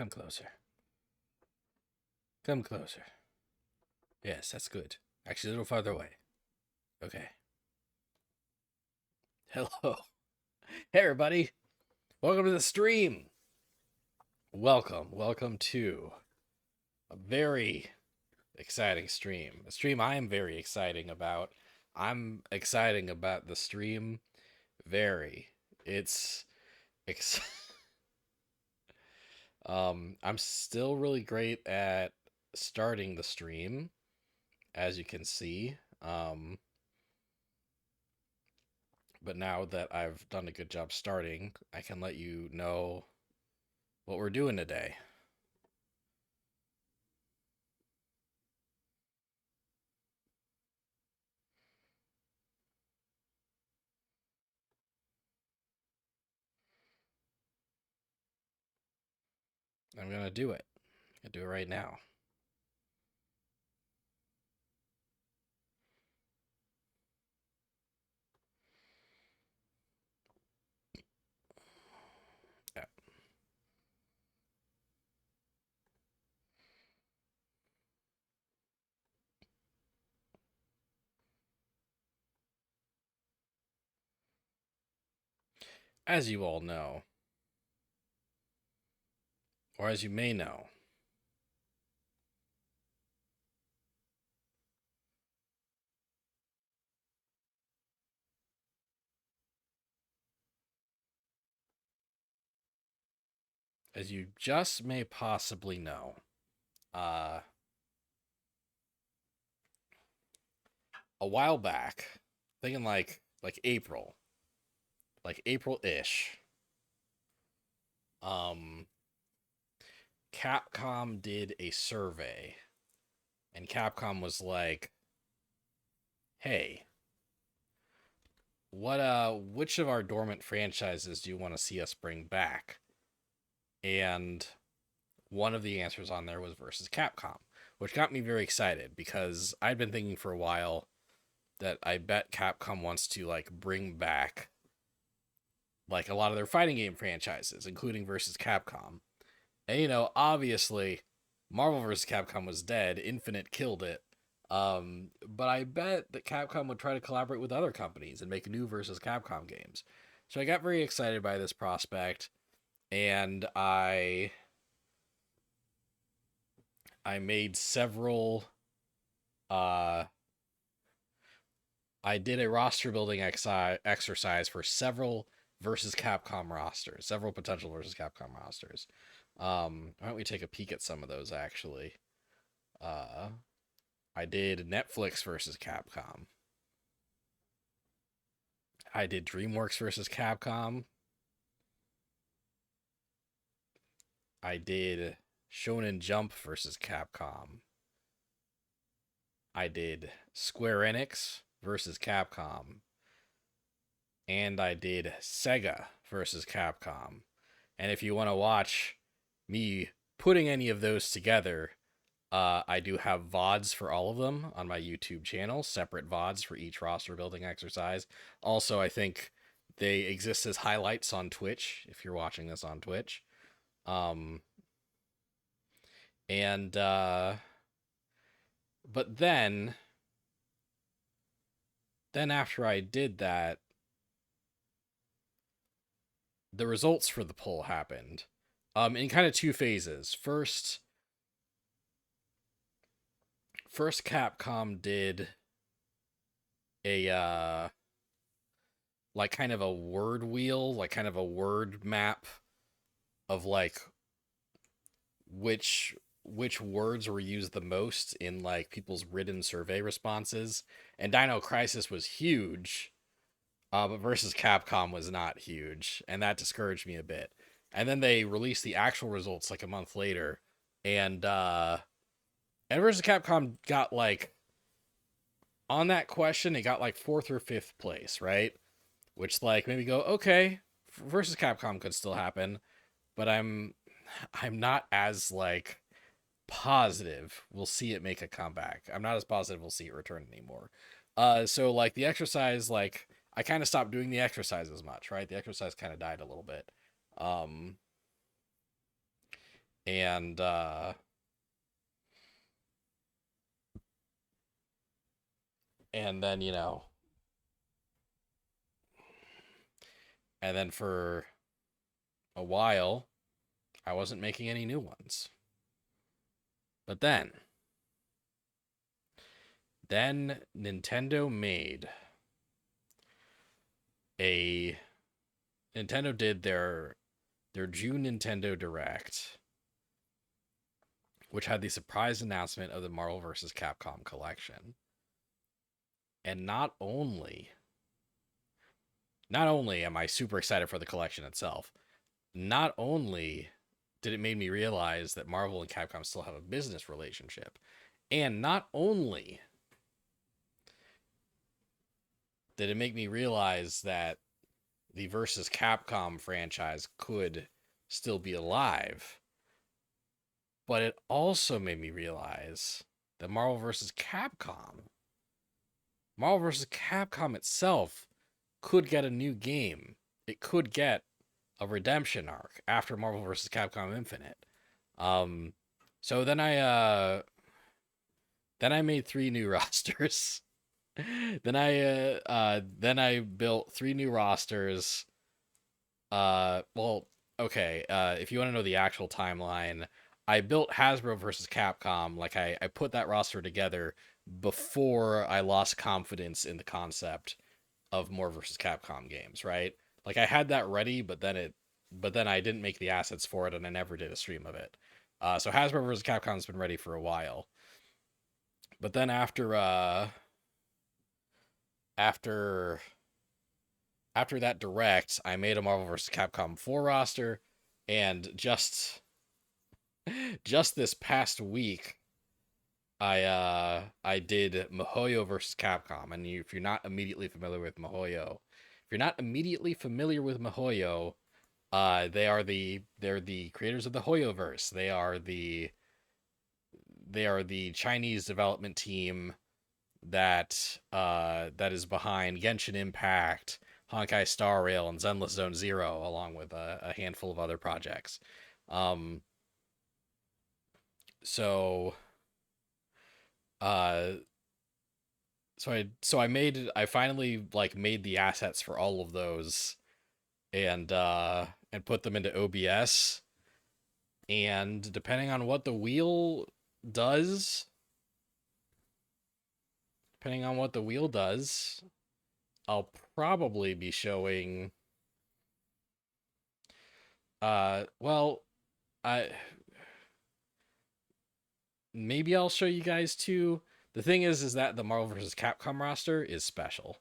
Come closer. Come closer. Yes, that's good. Actually, a little farther away. Okay. Hello. Hey, everybody. Welcome to the stream. Welcome to a very exciting stream. A stream I am very exciting about. I'm exciting about the stream. Very. It's ex- I'm still really great at starting the stream, as you can see. But now that I've done a good job starting, I can let you know what we're doing today. I'm going to do it. I'm going to do it right now. Yeah. As you all know, or as you may know, as you just may possibly know, a while back, thinking like April-ish, um, Capcom did a survey, and Capcom was like, "Hey, which of our dormant franchises do you want to see us bring back?" And one of the answers on there was versus Capcom, which got me very excited because I'd been thinking for a while that I bet Capcom wants to like bring back like a lot of their fighting game franchises, including versus Capcom. And obviously, Marvel vs. Capcom was dead. Infinite killed it. But I bet that Capcom would try to collaborate with other companies and make new versus Capcom games. So I got very excited by this prospect, and I made several. Uh, I did a roster building exercise for several versus Capcom rosters, several potential versus Capcom rosters. Why don't we take a peek at some of those actually? Uh, I did Netflix versus Capcom. I did DreamWorks versus Capcom. I did Shonen Jump versus Capcom. I did Square Enix versus Capcom. And I did Sega versus Capcom. And if you want to watch me putting any of those together, I do have VODs for all of them on my YouTube channel, separate VODs for each roster building exercise. Also, I think they exist as highlights on Twitch if you're watching this on Twitch. Um, and but then after I did that, the results for the poll happened in kind of two phases. First Capcom did a like kind of a word wheel, like kind of a word map of like which words were used the most in like people's written survey responses. And Dino Crisis was huge, but versus Capcom was not huge, and that discouraged me a bit. And then they released the actual results like a month later, and versus Capcom got like on that question, it got like fourth or fifth place, right? Which like maybe go okay, versus Capcom could still happen, but I'm not as like positive we'll see it make a comeback. I'm not as positive we'll see it return anymore. So like the exercise, like I kind of stopped doing the exercise as much, right? The exercise kind of died a little bit. Um, And and then, and then for a while I wasn't making any new ones. But then Nintendo made a Nintendo did their June Nintendo Direct, which had the surprise announcement of the Marvel vs. Capcom collection. And not only am I super excited for the collection itself, not only did it make me realize that Marvel and Capcom still have a business relationship, and not only did it make me realize that the versus Capcom franchise could still be alive, but it also made me realize that Marvel vs. Capcom itself could get a new game. It could get a redemption arc after Marvel vs. Capcom Infinite. Um, so then I made three new rosters. Then I built three new rosters. Well, okay. If you want to know the actual timeline, I built Hasbro versus Capcom. Like I put that roster together before I lost confidence in the concept of more versus Capcom games, right? Like I had that ready, but then I didn't make the assets for it, and I never did a stream of it. So Hasbro versus Capcom's been ready for a while, but then after after that direct, I made a Marvel vs. Capcom 4 roster, and just this past week, I did MiHoYo versus Capcom, and if you're not immediately familiar with MiHoYo, they're the creators of the HoYoverse. They are the Chinese development team that is behind Genshin Impact, Honkai Star Rail, and Zenless Zone Zero, along with a handful of other projects. Um, so uh, I finally like made the assets for all of those and put them into OBS. And does, depending on what the wheel does, I'll probably be showing. Well, I maybe I'll show you guys too. The thing is that the Marvel vs. Capcom roster is special.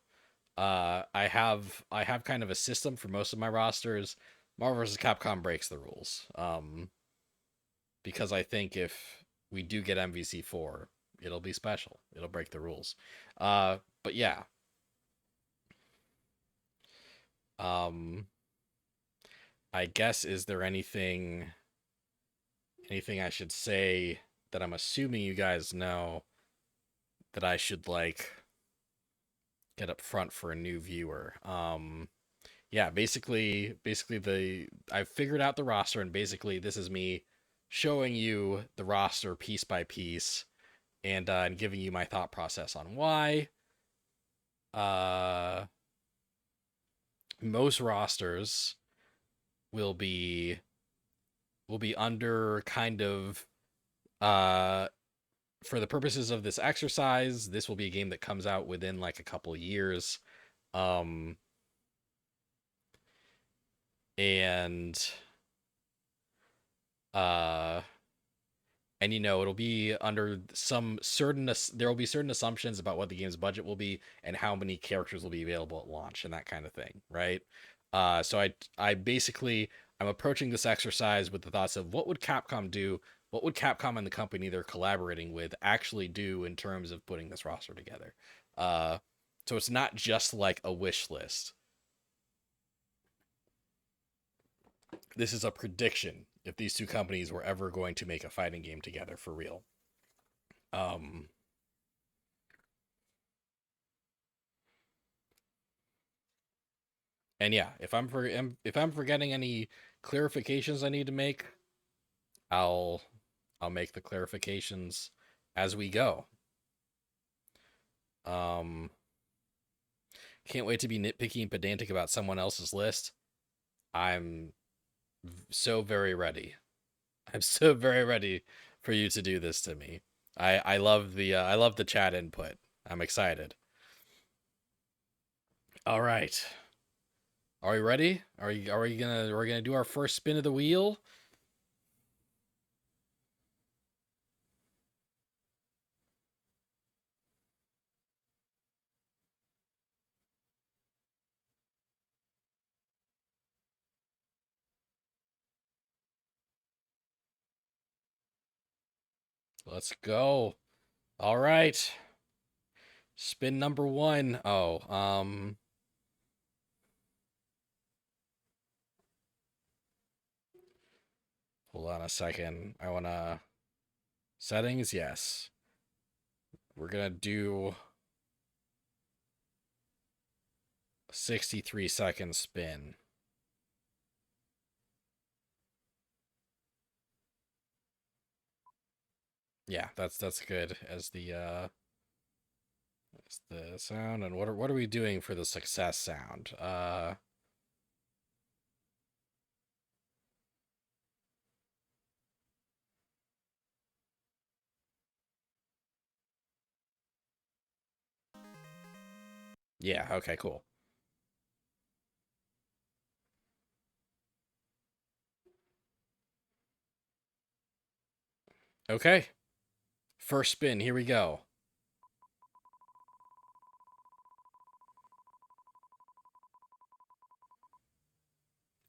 I have kind of a system for most of my rosters. Marvel vs. Capcom breaks the rules. Because I think if we do get MVC4, it'll be special. It'll break the rules. But yeah. Um, I guess, is there anything I should say that I'm assuming you guys know that I should like get up front for a new viewer? Yeah, basically I've figured out the roster, and basically this is me showing you the roster piece by piece, and giving you my thought process on why. Uh, most rosters will be under kind of uh for the purposes of this exercise, this will be a game that comes out within like a couple years. Um and uh and it'll be under some certain there will be certain assumptions about what the game's budget will be and how many characters will be available at launch and that kind of thing, right? So I basically, I'm approaching this exercise with the thoughts of what would Capcom do, what would Capcom and the company they're collaborating with actually do in terms of putting this roster together. uh so it's not just like a wish list. This is a prediction if these two companies were ever going to make a fighting game together for real. um And yeah, if I'm forgetting any clarifications I need to make, I'll I'll make the clarifications as we go. Um, can't wait to be nitpicky and pedantic about someone else's list. I'm so very ready. I'm so very ready for you to do this to me. I love the chat input. I'm excited. All right. Are we ready? Are we gonna we're gonna do our first spin of the wheel? Let's go. All right. Spin number one. Hold on a second. I wanna settings, yes. We're gonna do 63-second spin. Yeah, that's good as the sound. And what are we doing for the success sound? Yeah, okay, cool. Okay. First spin, here we go.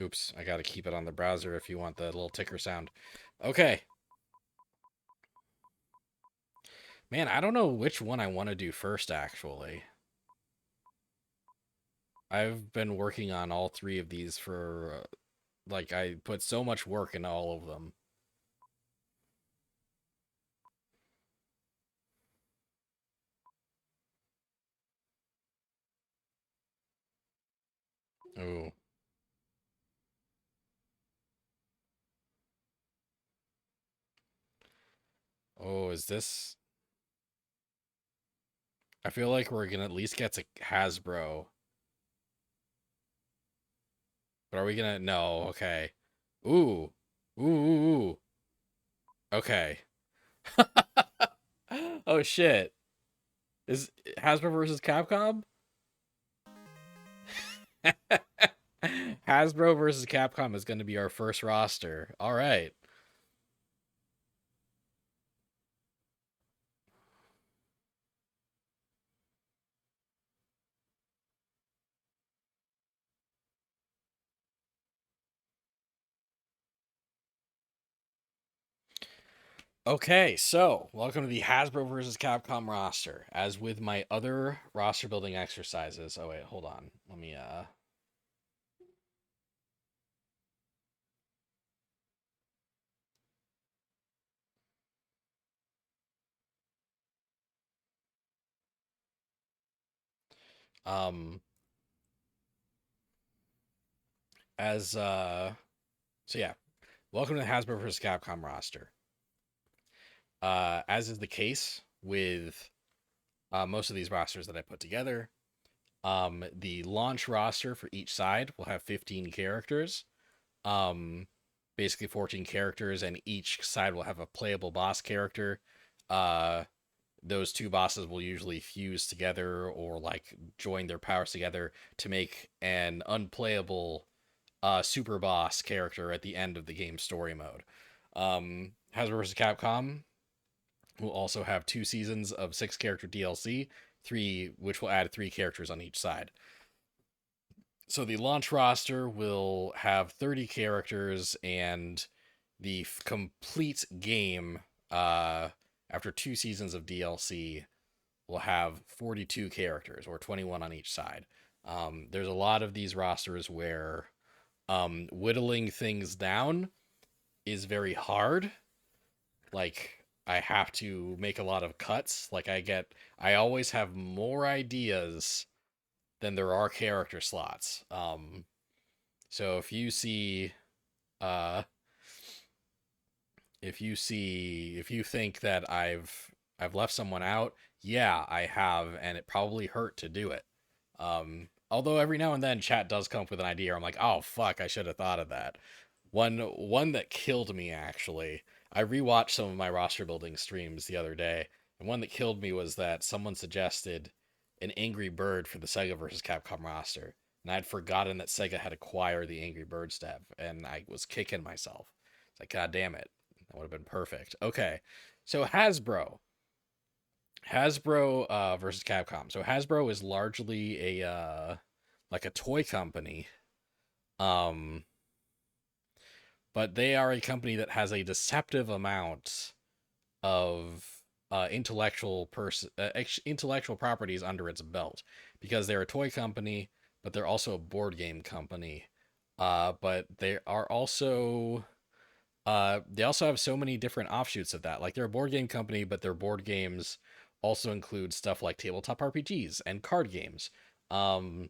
Oops, I gotta keep it on the browser if you want the little ticker sound. Okay. Man, I don't know which one I want to do first, actually. I've been working on all three of these for, like, I put so much work into all of them. Ooh. Oh, is this... I feel like we're gonna at least get to Hasbro. But are we gonna... No, okay. Ooh. Ooh, ooh, ooh. Okay. Oh, shit. Is Hasbro versus Capcom? Hasbro versus Capcom is going to be our first roster. All right. Okay, so welcome to the Hasbro versus Capcom roster. As with my other roster building exercises. Oh wait, hold on. Let me um as so yeah, welcome to the Hasbro versus Capcom roster. As is the case with most of these rosters that I put together, the launch roster for each side will have 15 characters. Um, basically 14 characters, and each side will have a playable boss character. Uh, those two bosses will usually fuse together or like join their powers together to make an unplayable super boss character at the end of the game story mode. Hasbro vs. Capcom will also have 2 seasons of 6 character DLC, three which will add 3 characters on each side. So the launch roster will have 30 characters, and the complete game, after 2 seasons of DLC, will have 42 characters, or 21 on each side. There's a lot of these rosters where whittling things down is very hard. Like, I have to make a lot of cuts. Like, I always have more ideas than there are character slots. So if you see uh if you think that I've left someone out, yeah, I have, and it probably hurt to do it. Although every now and then chat does come up with an idea. I'm like, oh fuck, I should have thought of that. One that killed me actually. I rewatched some of my roster building streams the other day, and one that killed me was that someone suggested an Angry Bird for the Sega versus Capcom roster, and I'd forgotten that Sega had acquired the Angry Bird step, and I was kicking myself. It's like, god damn it, that would have been perfect. Okay, so Hasbro versus Capcom. So Hasbro is largely a like a toy company. Um, but they are a company that has a deceptive amount of intellectual properties under its belt because they're a toy company, but they're also a board game company. But they also have so many different offshoots of that. Like they're a board game company, but their board games also include stuff like tabletop RPGs and card games. Um,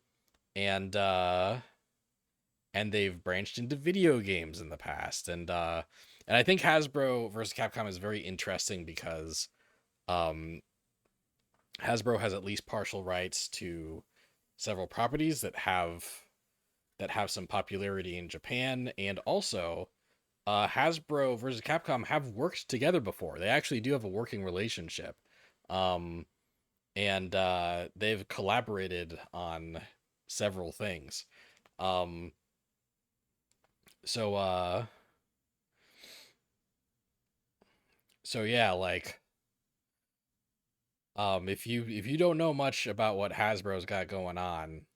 and they've branched into video games in the past. And I think Hasbro versus Capcom is very interesting because um Hasbro has at least partial rights to several properties that have some popularity in Japan, and also Hasbro versus Capcom have worked together before. They actually do have a working relationship. Um and they've collaborated on several things. Um so uh so yeah, like if you don't know much about what Hasbro's got going on,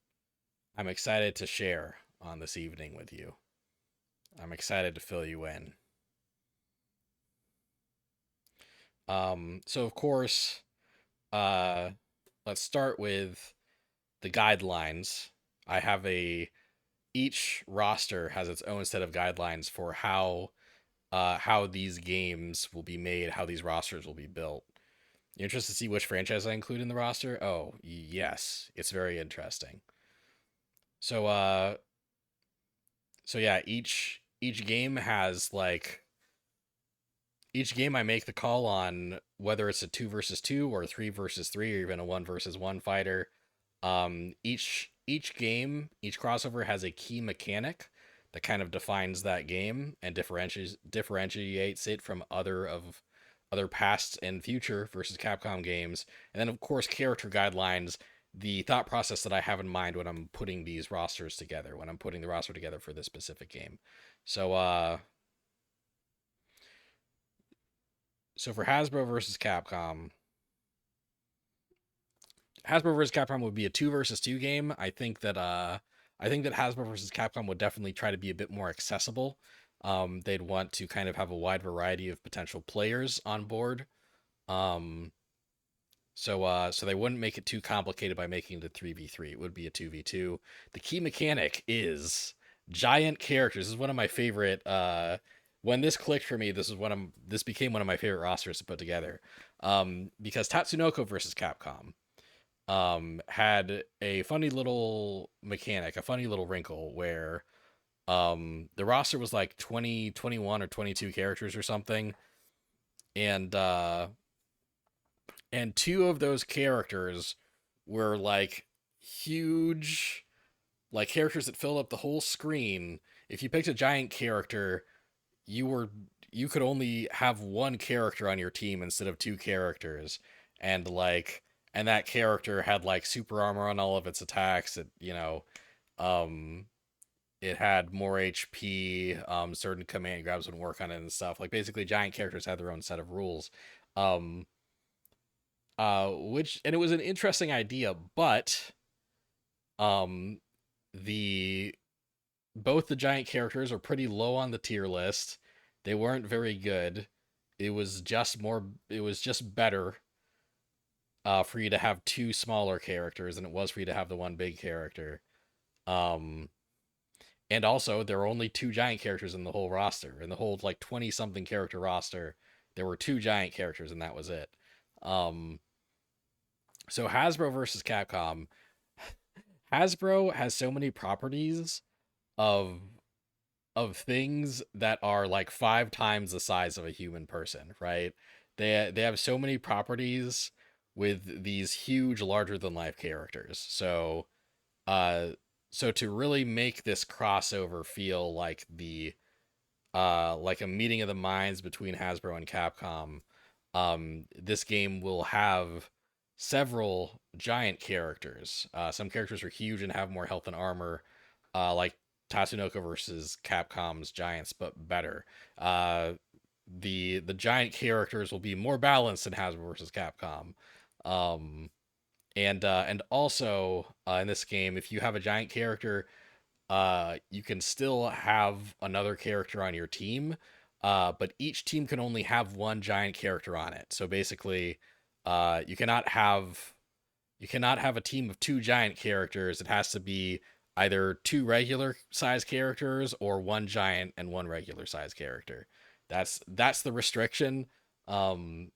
I'm excited to share on this evening with you. I'm excited to fill you in. So of course, uh let's start with the guidelines. I have a Each roster has its own set of guidelines for how these games will be made, how these rosters will be built. You interested to see which franchise I include in the roster? Oh, yes. It's very interesting. So yeah, each game I make the call on whether it's a 2 versus 2 or 3 versus 3 or even a 1 versus 1 fighter. Each game, each crossover has a key mechanic that kind of defines that game and differentiates it from other past and future versus Capcom games. And then of course character guidelines, the thought process that I have in mind when I'm putting these rosters together, when I'm putting the roster together for this specific game. So so for Hasbro versus Capcom would be a 2 versus 2 game. I think that Hasbro versus Capcom would definitely try to be a bit more accessible. They'd want to kind of have a wide variety of potential players on board. Um, so they wouldn't make it too complicated by making it a 3v3. It would be a 2v2. The key mechanic is giant characters. This is one of my favorite when this clicked for me, this became one of my favorite rosters to put together. Because Tatsunoko versus Capcom had a funny little mechanic, a funny little wrinkle where the roster was like 20, 21, or 22 characters or something. And two of those characters were like huge, like characters that filled up the whole screen. If you picked a giant character, you were you could only have one character on your team instead of two characters. And that character had like super armor on all of its attacks. Um it had more HP, certain command grabs would work on it and stuff. Like basically giant characters had their own set of rules. Um which and it was an interesting idea, but um the both the giant characters are pretty low on the tier list. They weren't very good. It was just better for you to have two smaller characters than it was for you to have the one big character. Um and also there were only two giant characters in the whole roster. In the whole like 20 something character roster, there were two giant characters and that was it. Um so Hasbro versus Capcom. Hasbro has so many properties of of things that are like 5 times the size of a human person, right? They have so many properties with these huge, larger than life characters. Uh, so to really make this crossover feel like a meeting of the minds between Hasbro and Capcom, this game will have several giant characters. Some characters are huge and have more health and armor, like Tatsunoko versus Capcom's giants, but better. Uh, the giant characters will be more balanced than Hasbro versus Capcom. Um, and also in this game, if you have a giant character, you can still have another character on your team, but each team can only have one giant character on it. So basically, you cannot have a team of 2 giant characters. It has to be either 2 regular size characters or 1 giant and 1 regular size character. That's the restriction. Um,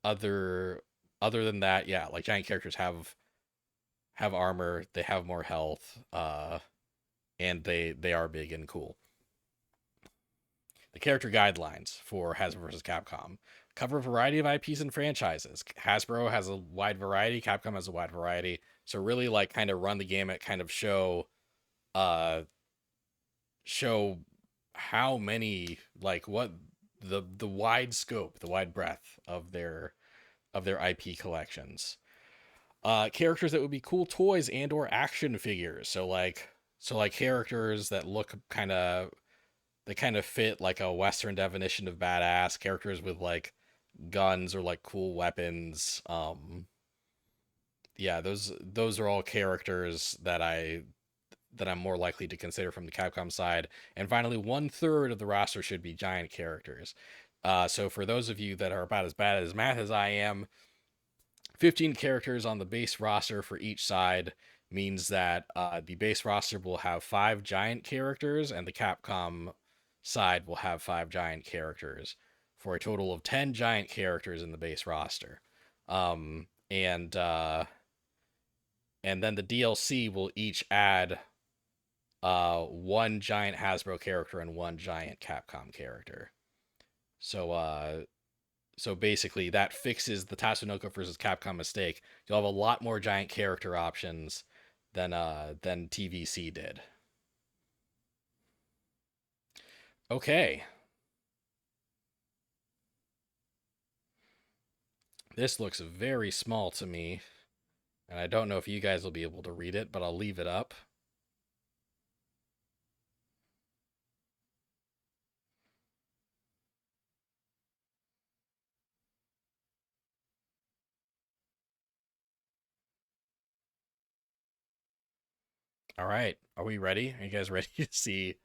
other other than that, yeah, like giant characters have armor, they have more health, and they are big and cool. The character guidelines for Hasbro vs. Capcom cover a variety of IPs and franchises. Hasbro has a wide variety, Capcom has a wide variety. So really like kind of run the gamut, kind of uh show how many like what the wide scope, the wide breadth of their IP collections. Characters that would be cool toys and or action figures. So like characters that look kind of they kind of fit like a Western definition of badass characters with like guns or like cool weapons. Yeah, those are all characters that I'm more likely to consider from the Capcom side. And finally, 1/3 of the roster should be giant characters. So for those of you that are about as bad as math as I am, 15 characters on the base roster for each side means that the base roster will have 5 giant characters, and the Capcom side will have 5 giant characters for a total of 10 giant characters in the base roster. And then the DLC will each add 1 giant Hasbro character and 1 giant Capcom character. So basically, that fixes the Tatsunoko versus Capcom mistake. You'll have a lot more giant character options than TVC did. Okay, this looks very small to me, and I don't know if you guys will be able to read it, but I'll leave it up. All right, are we ready? Are you guys ready to see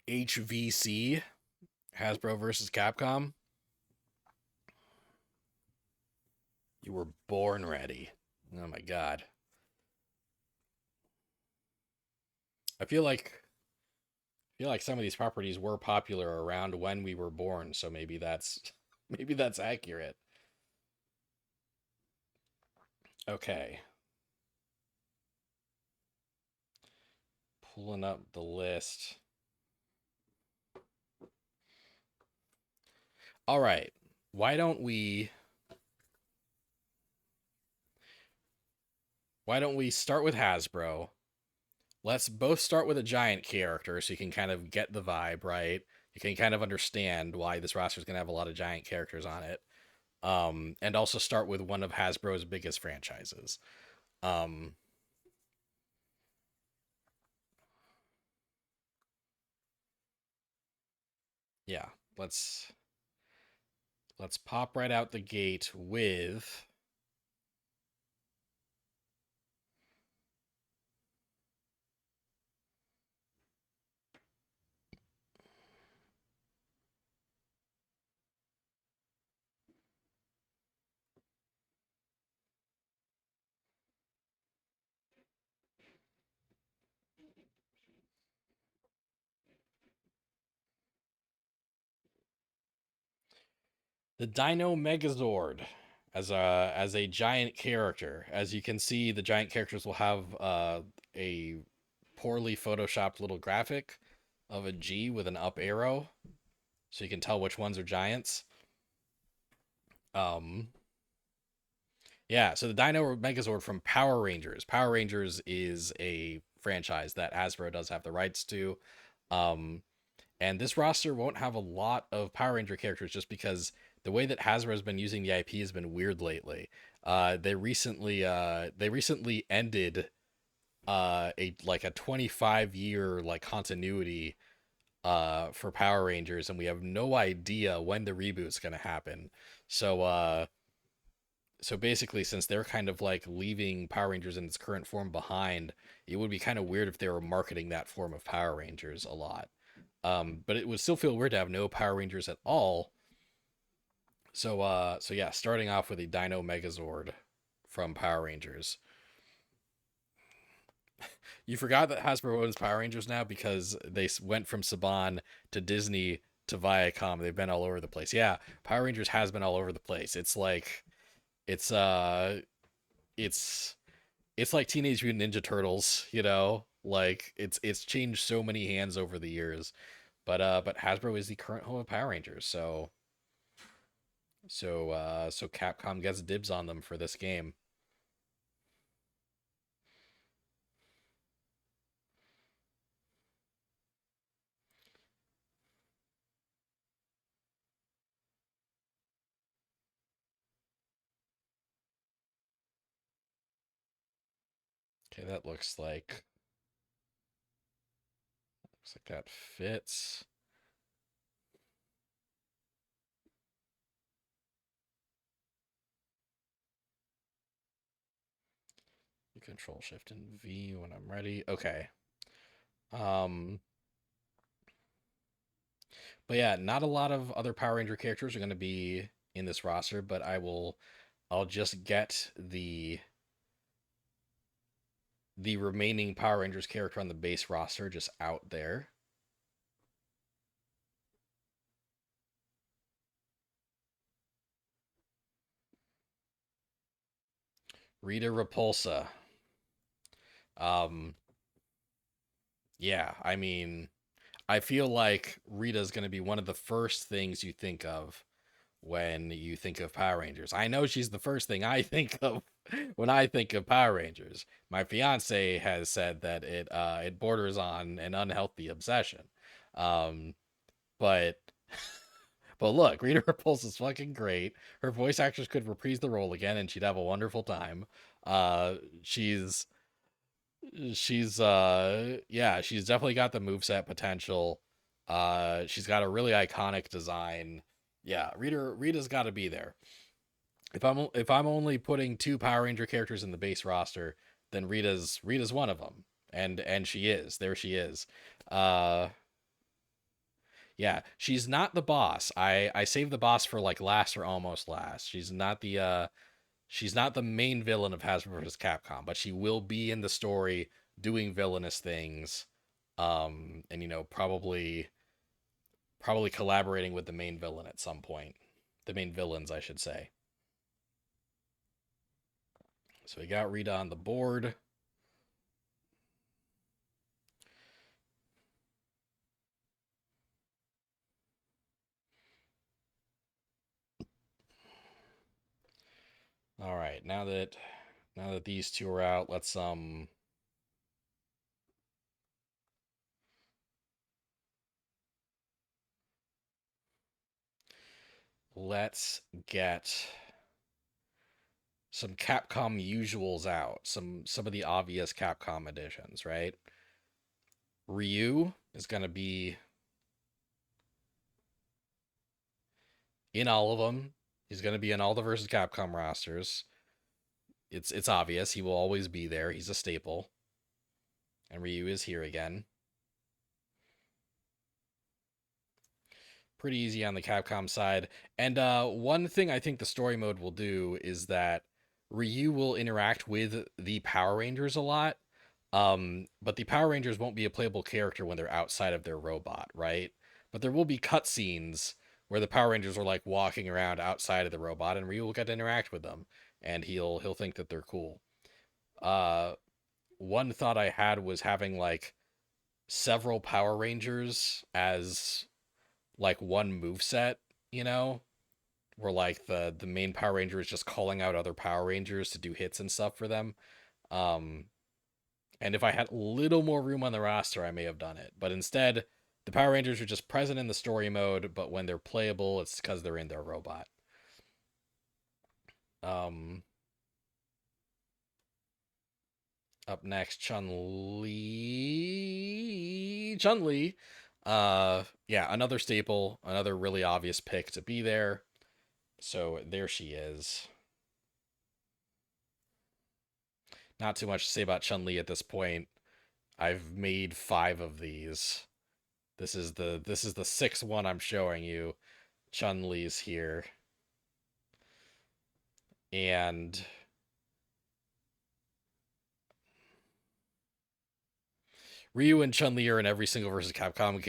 HVC, Hasbro versus Capcom? You were born ready. Oh my god. I feel like some of these properties were popular around when we were born, so maybe that's maybe that's accurate. Okay. Pulling up the list. All right. Why don't we why don't we start with Hasbro? Let's both start with a giant character so you can kind of get the vibe, right? You can kind of understand why this roster is going to have a lot of giant characters on it. And also start with one of Hasbro's biggest franchises. Um, yeah, let's let's pop right out the gate with the Dino Megazord. as a giant character. As you can see, the giant characters will have a poorly photoshopped little graphic of a G with an up arrow, so you can tell which ones are giants. Um, yeah, so the Dino Megazord from Power Rangers. Power Rangers is a franchise that Hasbro does have the rights to. Um, and this roster won't have a lot of Power Ranger characters just because the way that Hasbro has been using the IP has been weird lately. They recently ended a like a 25-year like continuity for Power Rangers, and we have no idea when the reboot's gonna happen. So so basically, since they're kind of like leaving Power Rangers in its current form behind, it would be kind of weird if they were marketing that form of Power Rangers a lot. But it would still feel weird to have no Power Rangers at all. So yeah, starting off with a Dino Megazord from Power Rangers. You forgot that Hasbro owns Power Rangers now because they went from Saban to Disney to Viacom. They've been all over the place. Yeah, Power Rangers has been all over the place. It's like it's it's it's like Teenage Mutant Ninja Turtles, you know? Like it's changed so many hands over the years. But Hasbro is the current home of Power Rangers, so Capcom gets dibs on them for this game. Okay, that looks like that fits. Control Shift and V when I'm ready. Okay. Um but yeah, not a lot of other Power Ranger characters are going to be in this roster, but I'll just get the remaining Power Rangers character on the base roster just out there. Rita Repulsa. Um yeah, I mean, I feel like Rita's going to be one of the first things you think of when you think of Power Rangers. I know she's the first thing I think of when I think of Power Rangers. My fiance has said that it borders on an unhealthy obsession. Um, but but look, Rita Repulsa is fucking great. Her voice actress could reprise the role again, and she'd have a wonderful time. Uh, she's yeah, she's definitely got the moveset potential. She's got a really iconic design. Yeah, Rita's got to be there. If I'm only putting two Power Ranger characters in the base roster, then Rita's one of them, and she is. There she is. Uh yeah, she's not the boss. I saved the boss for like last or almost last. She's not the main villain of Hasbro vs. Capcom, but she will be in the story doing villainous things, and you know probably collaborating with the main villain at some point, the main villains, I should say. So we got Rita on the board. All right, now that these two are out, let's get some Capcom usuals out. Some of the obvious Capcom editions, right? Ryu is going to be in all of them. He's going to be in all the versus Capcom rosters. It's obvious he will always be there. He's a staple. And Ryu is here again. Pretty easy on the Capcom side. And one thing I think the story mode will do is that Ryu will interact with the Power Rangers a lot. But the Power Rangers won't be a playable character when they're outside of their robot, right? But there will be cutscenes where the Power Rangers are like walking around outside of the robot, and Ryu will get to interact with them, and he'll think that they're cool. Uh, One thought I had was having like several Power Rangers as like one move set, you know, where like the main Power Ranger is just calling out other Power Rangers to do hits and stuff for them. Um, and if I had a little more room on the roster, I may have done it. But instead, the Power Rangers are just present in the story mode, but when they're playable, it's because they're in their robot. Um, Up next, Chun Li. Chun Li. Yeah, another staple, another really obvious pick to be there. So there she is. Not too much to say about Chun Li at this point. I've made 5 of these. This is the sixth one I'm showing you. Chun Li's here, and Ryu and Chun Li are in every single versus Capcom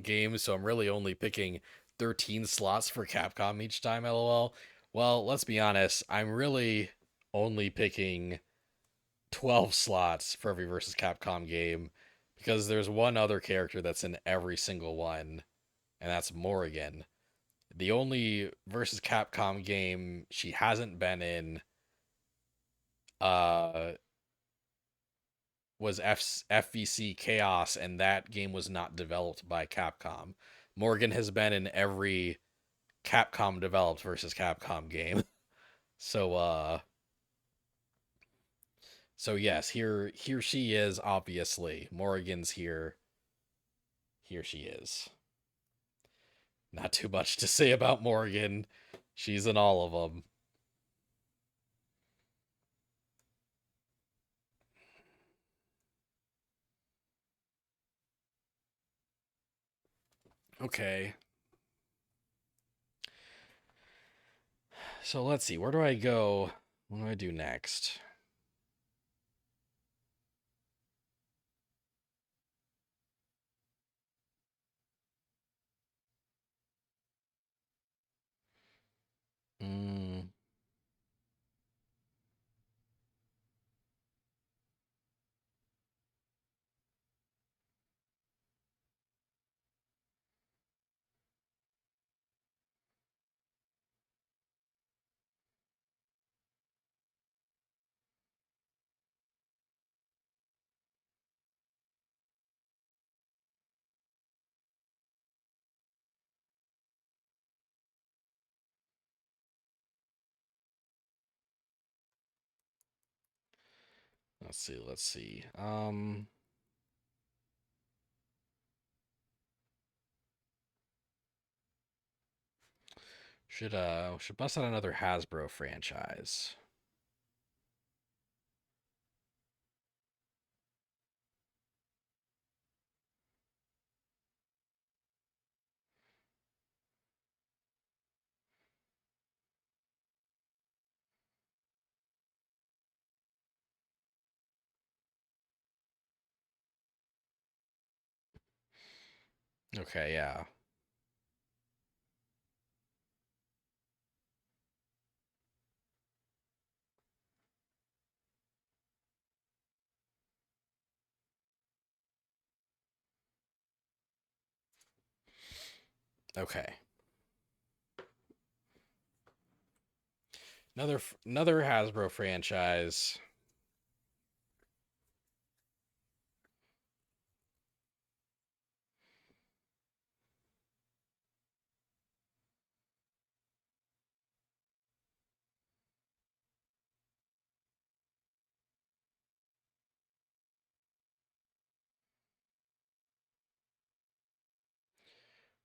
game, so I'm really only picking 13 slots for Capcom each time. LOL. Well, let's be honest. I'm really only picking 12 slots for every versus Capcom game because there's one other character that's in every single one, and that's Morrigan. The only versus Capcom game she hasn't been in uh was FVC Chaos, and that game was not developed by Capcom. Morgan has been in every Capcom developed versus Capcom game. So so yes, here she is, obviously. Morrigan's here. Here she is. Not too much to say about Morgan. She's in all of them. Okay. So let's see. Where do I go? What do I do next? Mm, let's see. Let's see. Should bust out another Hasbro franchise. Okay, yeah. Okay. Another Hasbro franchise.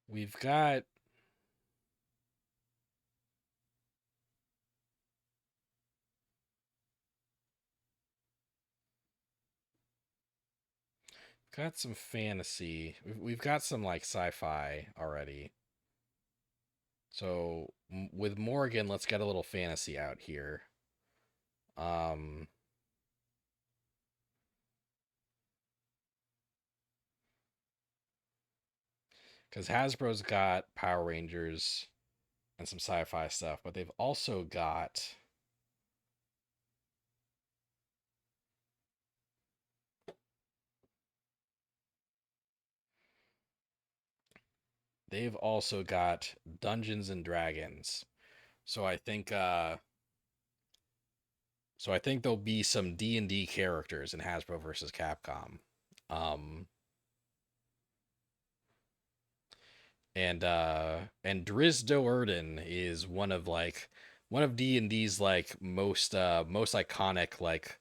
We've got some fantasy. We've got some like sci-fi already. So with Morgan, let's get a little fantasy out here. Um, Because Hasbro's got Power Rangers and some sci-fi stuff, but they've also got Dungeons and Dragons. So I think there'll be some D&D characters in Hasbro versus Capcom. Um and Driz Do'Urden is one of D&D's like most iconic like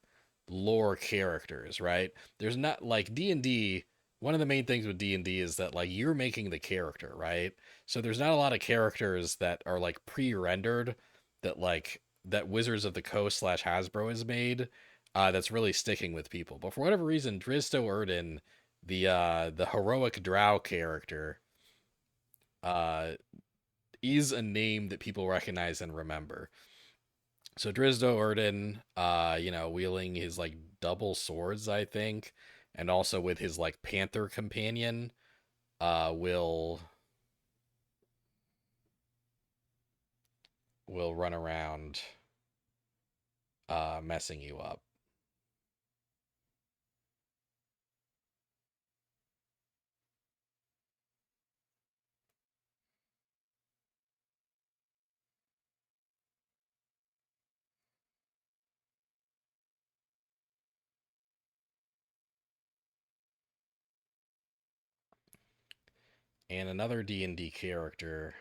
lore characters, right? There's not like D&D. One of the main things with D&D is that like you're making the character, right? So there's not a lot of characters that are like pre-rendered that Wizards of the Coast slash Hasbro has made, that's really sticking with people. But for whatever reason, Driz Do'Urden, the heroic drow character, uh, is a name that people recognize and remember. So Drizdo Erden, wielding his like double swords, I think, and also with his like panther companion, will run around messing you up. And another D&D character,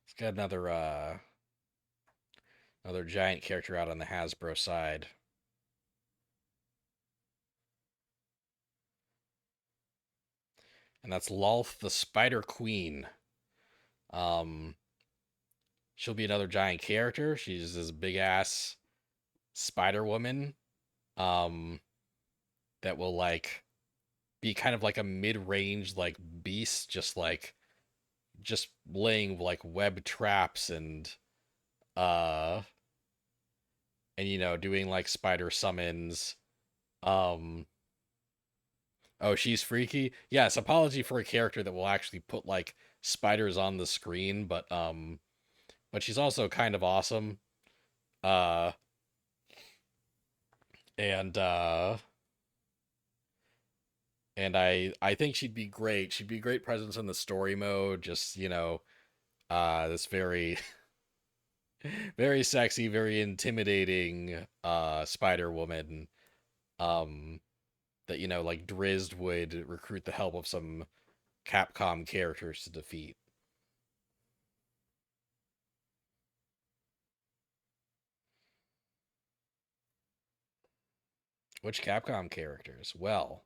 it's got another giant character out on the Hasbro side, and that's Lolth the Spider Queen. Um, she'll be another giant character. She's this big ass Spider Woman, um, that will like be kind of like a mid-range like beast, just laying like web traps uh and doing like spider summons. Um oh, she's freaky. Yes, apology for a character that will actually put like spiders on the screen, but she's also kind of awesome. Uh and I think she'd be great. She'd be a great presence in the story mode. Just this very very sexy, very intimidating Spider Woman, um that like Drizzt would recruit the help of some Capcom characters to defeat. Which Capcom characters? Well,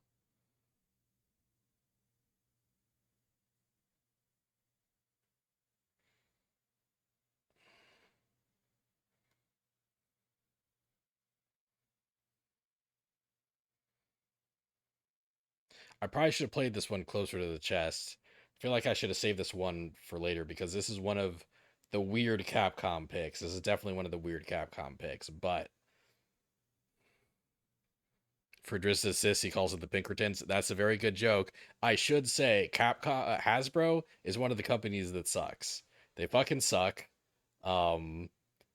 I probably should have played this one closer to the chest. I feel like I should have saved this one for later because this is one of the weird Capcom picks. This is definitely one of the weird Capcom picks, but for Drizzt's Sis, he calls it the Pinkertons. That's a very good joke. I should say, Capcom, Hasbro is one of the companies that sucks. They fucking suck. Um,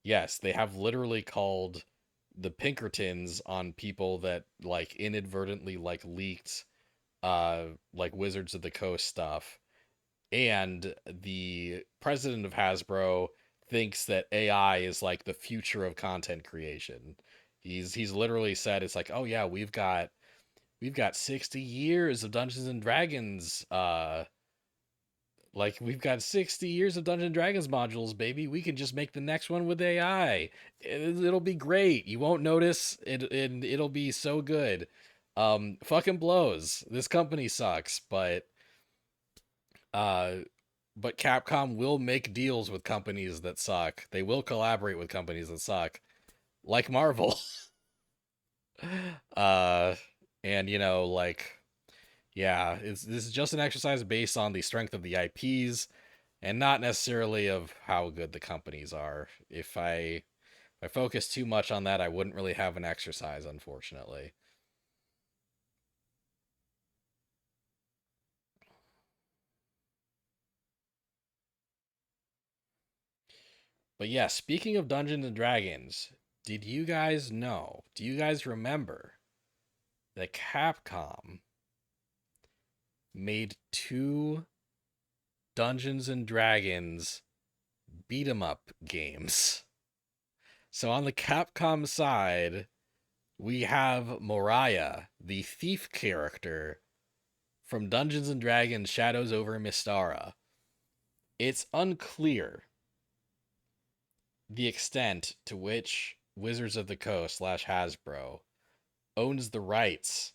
yes, they have literally called the Pinkertons on people that like inadvertently like leaked like Wizards of the Coast stuff. And the president of Hasbro thinks that AI is like the future of content creation. He's literally said it's like, "Oh yeah, we've got 60 years of Dungeons and Dragons like we've got 60 years of Dungeons and Dragons modules, baby. We can just make the next one with AI. It'll be great. You won't notice it, and it'll be so good." Fucking blows. This company sucks, uh but Capcom will make deals with companies that suck. They will collaborate with companies that suck, like Marvel. uh and like, yeah, this is just an exercise based on the strength of the IPs and not necessarily of how good the companies are. If If I focus too much on that, I wouldn't really have an exercise, unfortunately. But yeah, speaking of Dungeons and Dragons, did you guys know? Do you guys remember that Capcom made two Dungeons and Dragons beat 'em up games? So on the Capcom side, we have Moriah, the thief character from Dungeons and Dragons Shadows over Mystara. It's unclear the extent to which Wizards of the Coast slash Hasbro owns the rights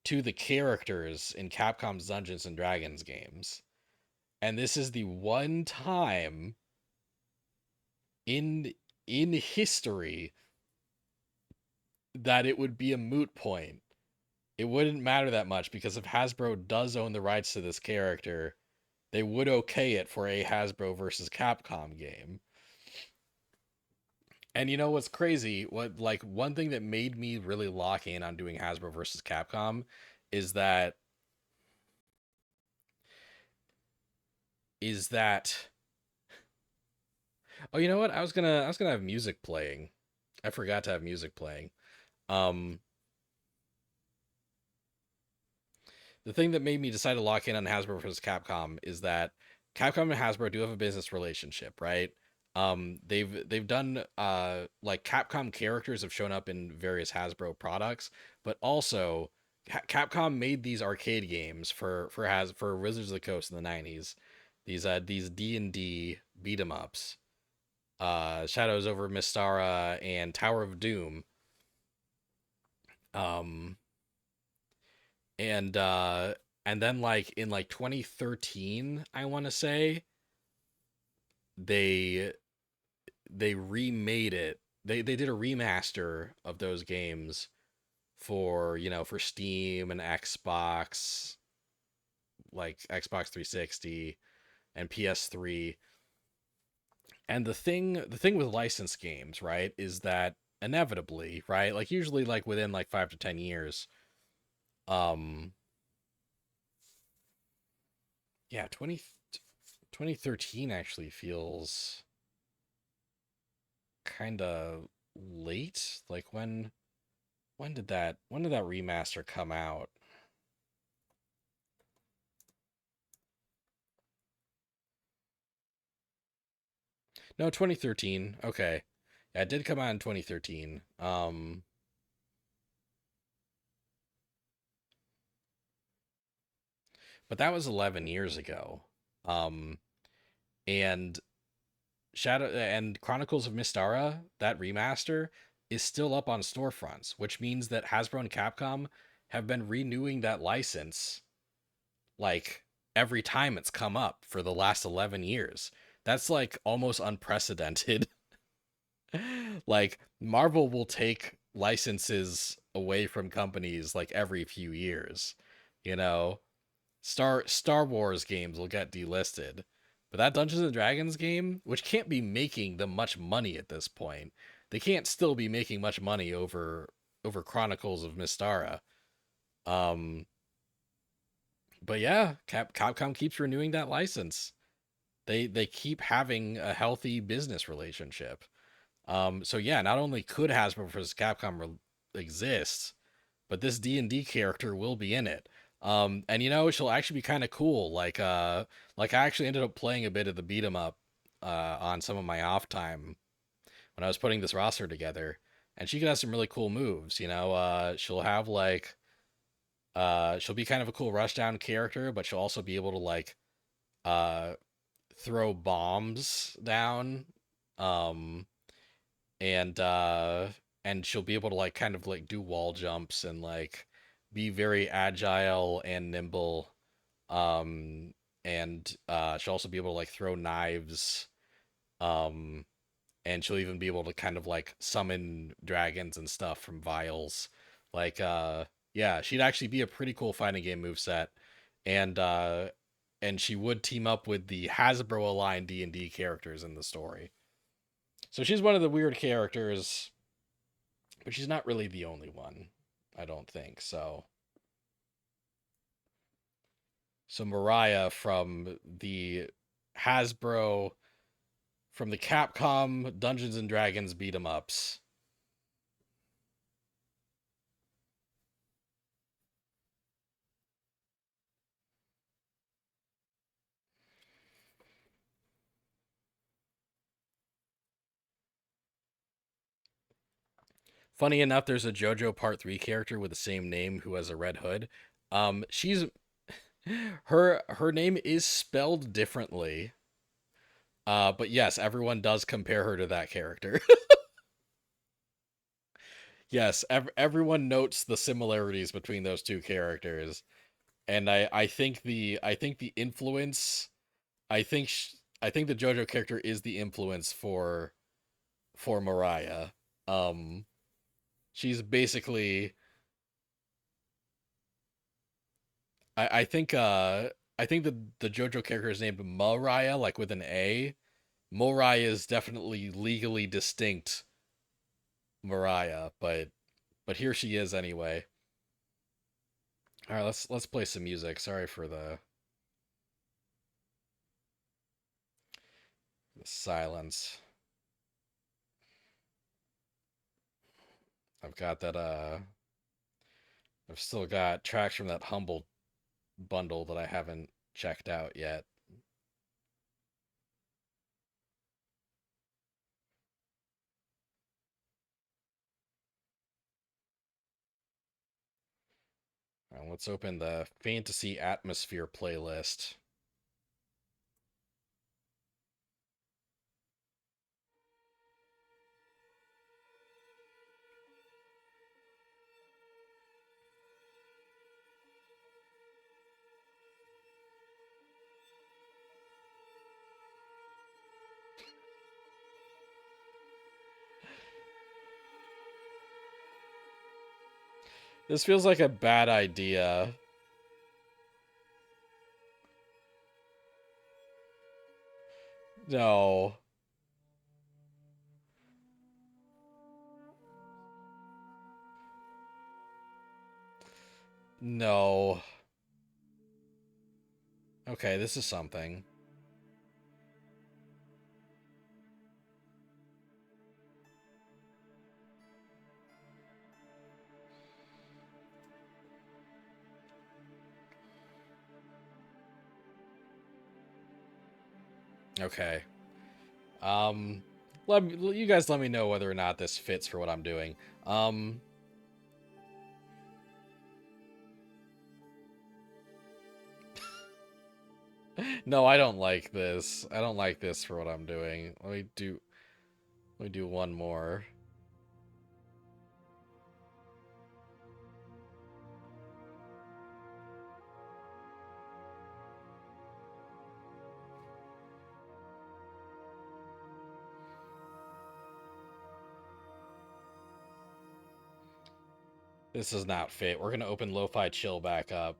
to the characters in Capcom's Dungeons and Dragons games. And this is the one time in history that it would be a moot point. It wouldn't matter that much because if Hasbro does own the rights to this character, they would okay it for a Hasbro versus Capcom game. And you know what's crazy? What like one thing that made me really lock in on doing Hasbro versus Capcom is that is that oh, you know what? I was gonna have music playing. I forgot to have music playing. Um the thing that made me decide to lock in on Hasbro versus Capcom is that Capcom and Hasbro do have a business relationship, right? They've done like Capcom characters have shown up in various Hasbro products, but also Capcom made these arcade games for Wizards of the Coast in the 90s. These D&D beat 'em ups. Shadows over Mystara and Tower of Doom. Um and then like in like 2013, I want to say, they they remade it. They did a remaster of those games for, for Steam and Xbox, like Xbox 360 and PS3. And the thing with licensed games, right, is that inevitably, right, like usually like within like 5 to 10 years, um yeah, 2013 actually feels kind of late. Like when did that remaster come out? No, 2013. Okay. Yeah, it did come out in 2013. But that was 11 years ago. Um and Shadow and Chronicles of Mystara, that remaster is still up on storefronts, which means that Hasbro and Capcom have been renewing that license like every time it's come up for the last 11 years. That's like almost unprecedented. Like Marvel will take licenses away from companies like every few years. You know, Star Wars games will get delisted. But that Dungeons and Dragons game, which can't be making them much money at this point, they can't still be making much money over Chronicles of Mystara. Um, but yeah, Capcom keeps renewing that license. They keep having a healthy business relationship. So yeah, not only could Hasbro vs. Capcom exist, but this D&D character will be in it. And she'll actually be kind of cool. Like I actually ended up playing a bit of the beat 'em up on some of my off time when I was putting this roster together, and she could have some really cool moves. She'll have like she'll be kind of a cool rushdown character, but she'll also be able to like uh throw bombs down. Um and she'll be able to like kind of like do wall jumps and like be very agile and nimble. um and she'll also be able to like throw knives. um and she'll even be able to kind of like summon dragons and stuff from vials. Like yeah, she'd actually be a pretty cool fighting game move set. And she would team up with the Hasbro aligned D&D characters in the story. So she's one of the weird characters, but she's not really the only one, I don't think. So Mariah from the Hasbro, from the Capcom Dungeons and Dragons beat 'em ups. Funny enough, there's a JoJo Part 3 character with the same name who has a red hood. She's her name is spelled differently. But yes, everyone does compare her to that character. Yes, everyone notes the similarities between those two characters, and I think the influence, I think I think the JoJo character is the influence for Mariah. Um, she's basically I think the JoJo character is named Mariah, like with an A. Mariah is definitely legally distinct Mariah, but here she is anyway. All right, let's play some music. Sorry for the silence. I've got that I've still got tracks from that Humble bundle that I haven't checked out yet. All right, let's open the Fantasy Atmosphere playlist. This feels like a bad idea. No. No. Okay, this is something. Okay. Um you guys let me know whether or not this fits for what I'm doing. No, I don't like this. I don't like this for what I'm doing. Let me do one more. This does not fit. We're gonna open Lo-Fi Chill back up.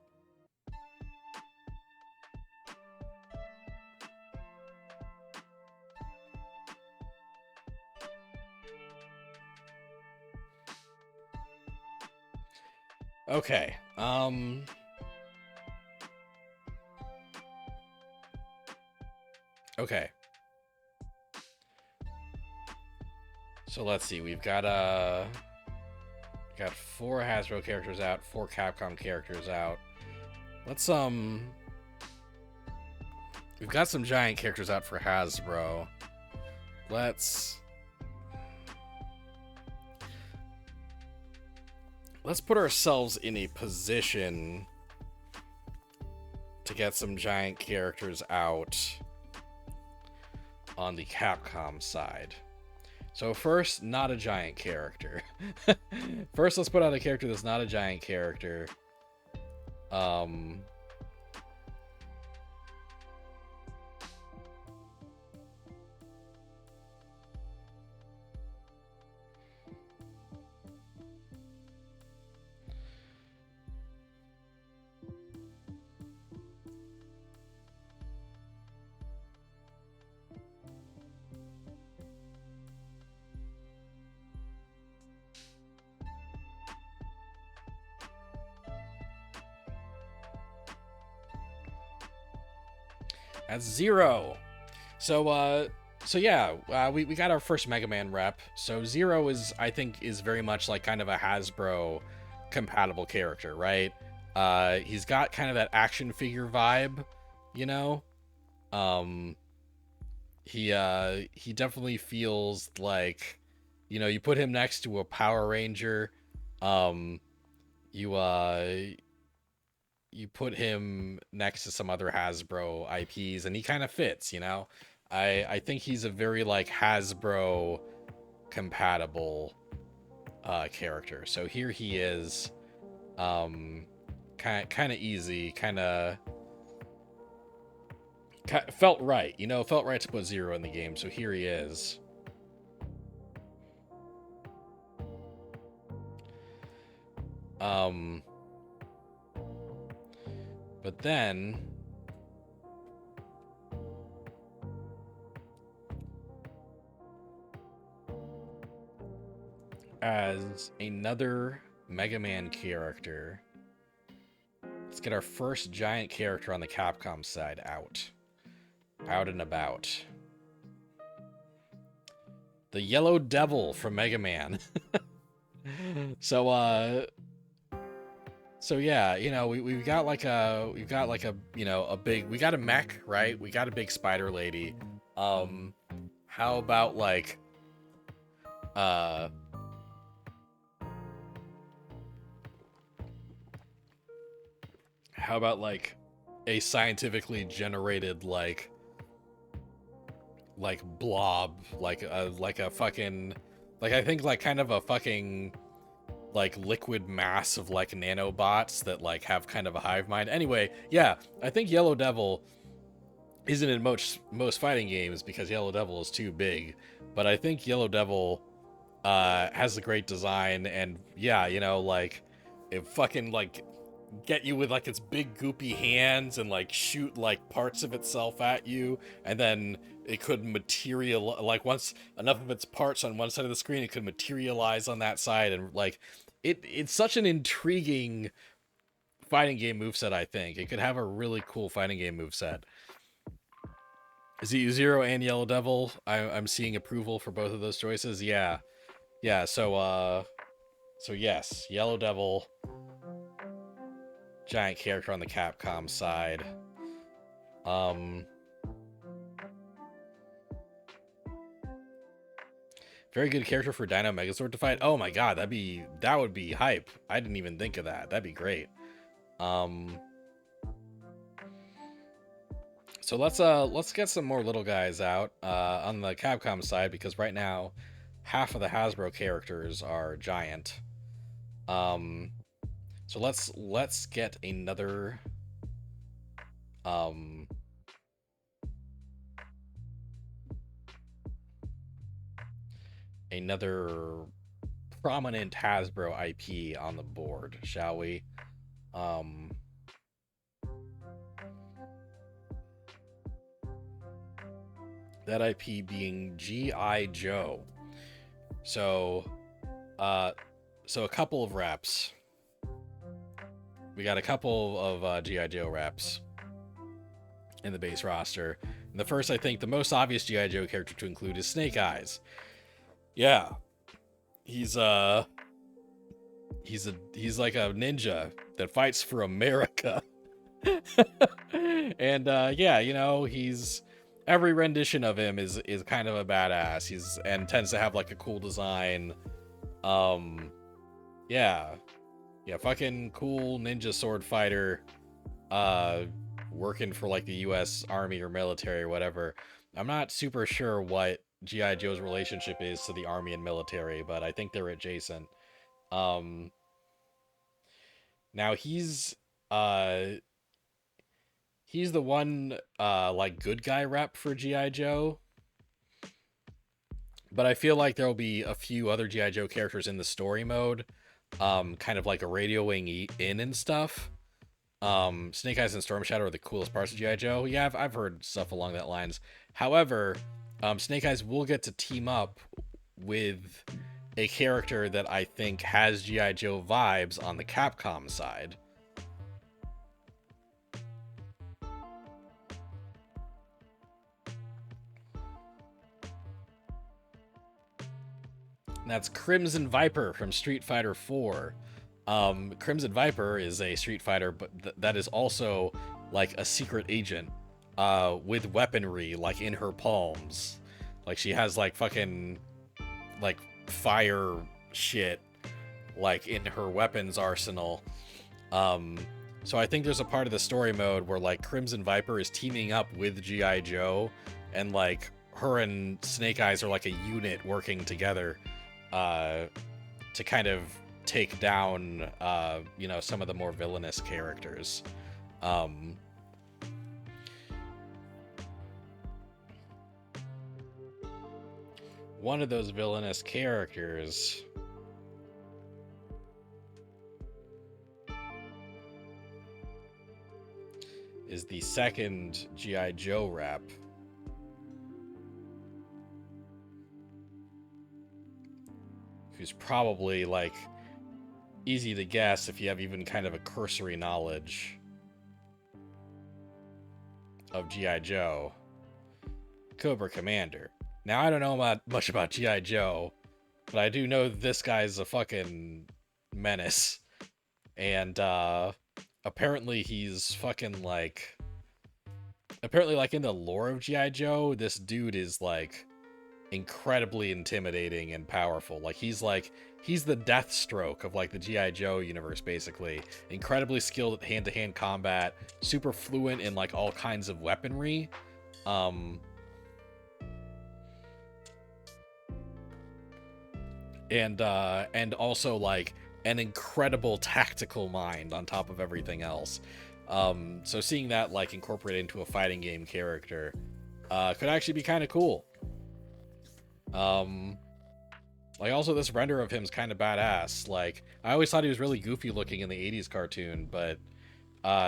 Okay. Okay. So let's see. We've got 4 Hasbro characters out, 4 Capcom characters out. Let's we've got some giant characters out for Hasbro. Let's put ourselves in a position to get some giant characters out on the Capcom side. So first, not a giant character. First, let's put out a character that's not a giant character. At 0. So yeah, we got our first Mega Man rep. So 0 is, I think, is very much like kind of a Hasbro compatible character, right? He's got kind of that action figure vibe, you know. Um, he definitely feels like, you know, you put him next to a Power Ranger, um, you you put him next to some other Hasbro IPs, and he kind of fits, you know. I think he's a very like Hasbro compatible character. So here he is, kind of easy, kind of felt right, you know, felt right to put 0 in the game. So here he is. But then as another Mega Man character, let's get our first giant character on the Capcom side out and about. The Yellow Devil from Mega Man. So yeah, you know, we've got like a you know, a big, we got a mech, right? We got a big spider lady. How about like uh how about like a scientifically generated like blob, like a fucking, like, I think like kind of a fucking like liquid mass of like nanobots that like have kind of a hive mind. Anyway, yeah, I think Yellow Devil isn't in most fighting games because Yellow Devil is too big, but I think Yellow Devil has a great design, and yeah, you know, like it fucking like get you with like its big goopy hands and like shoot like parts of itself at you, and then it could material, like once enough of its parts on one side of the screen, it could materialize on that side, and like it's such an intriguing fighting game moveset. I think it could have a really cool fighting game moveset. Zero and Yellow Devil, I'm seeing approval for both of those choices. Yeah, yeah. So yes, Yellow Devil, giant character on the Capcom side. Very good character for Dino Megazord to fight. Oh my god, that would be hype. I didn't even think of that. That'd be great. So let's get some more little guys out on the Capcom side, because right now half of the Hasbro characters are giant. So let's get another another prominent Hasbro IP on the board, shall we? That IP being G.I. Joe. So a couple of reps. We got a couple of G.I. Joe reps in the base roster. And the first, I think, the most obvious G.I. Joe character to include is Snake Eyes. Yeah. He's like a ninja that fights for America. And yeah, you know, he's, every rendition of him is kind of a badass. And tends to have like a cool design. Yeah, fucking cool ninja sword fighter, working for like the U.S. Army or military or whatever. I'm not super sure what G.I. Joe's relationship is to the Army and military, but I think they're adjacent. Now he's the one like good guy rep for G.I. Joe, but I feel like there'll be a few other G.I. Joe characters in the story mode, kind of like a radioing in and stuff. Snake Eyes and Storm Shadow are the coolest parts of G.I. Joe. Yeah, I've heard stuff along that lines. However, Snake Eyes will get to team up with a character that I think has G.I. Joe vibes on the Capcom side. That's Crimson Viper from Street Fighter 4. Crimson Viper is a Street Fighter, but that is also like a secret agent with weaponry like in her palms. Like she has like fucking like fire shit like in her weapons arsenal. Um, so I think there's a part of the story mode where like Crimson Viper is teaming up with G.I. Joe, and like her and Snake Eyes are like a unit working together to kind of take down some of the more villainous characters. One of those villainous characters is the second G.I. Joe rep. Who's probably like easy to guess if you have even kind of a cursory knowledge of G.I. Joe. Cobra Commander. Now, I don't know much about G.I. Joe, but I do know this guy's a fucking menace. And apparently he's fucking like... Apparently, like, in the lore of G.I. Joe, this dude is, like, incredibly intimidating and powerful. Like, he's the Deathstroke of, like, the G.I. Joe universe, basically. Incredibly skilled at hand-to-hand combat, super fluent in, like, all kinds of weaponry. And also, like, an incredible tactical mind on top of everything else. So seeing that, like, incorporated into a fighting game character could actually be kind of cool. Like, also, this render of him is kind of badass. Like, I always thought he was really goofy looking in the 80s cartoon, but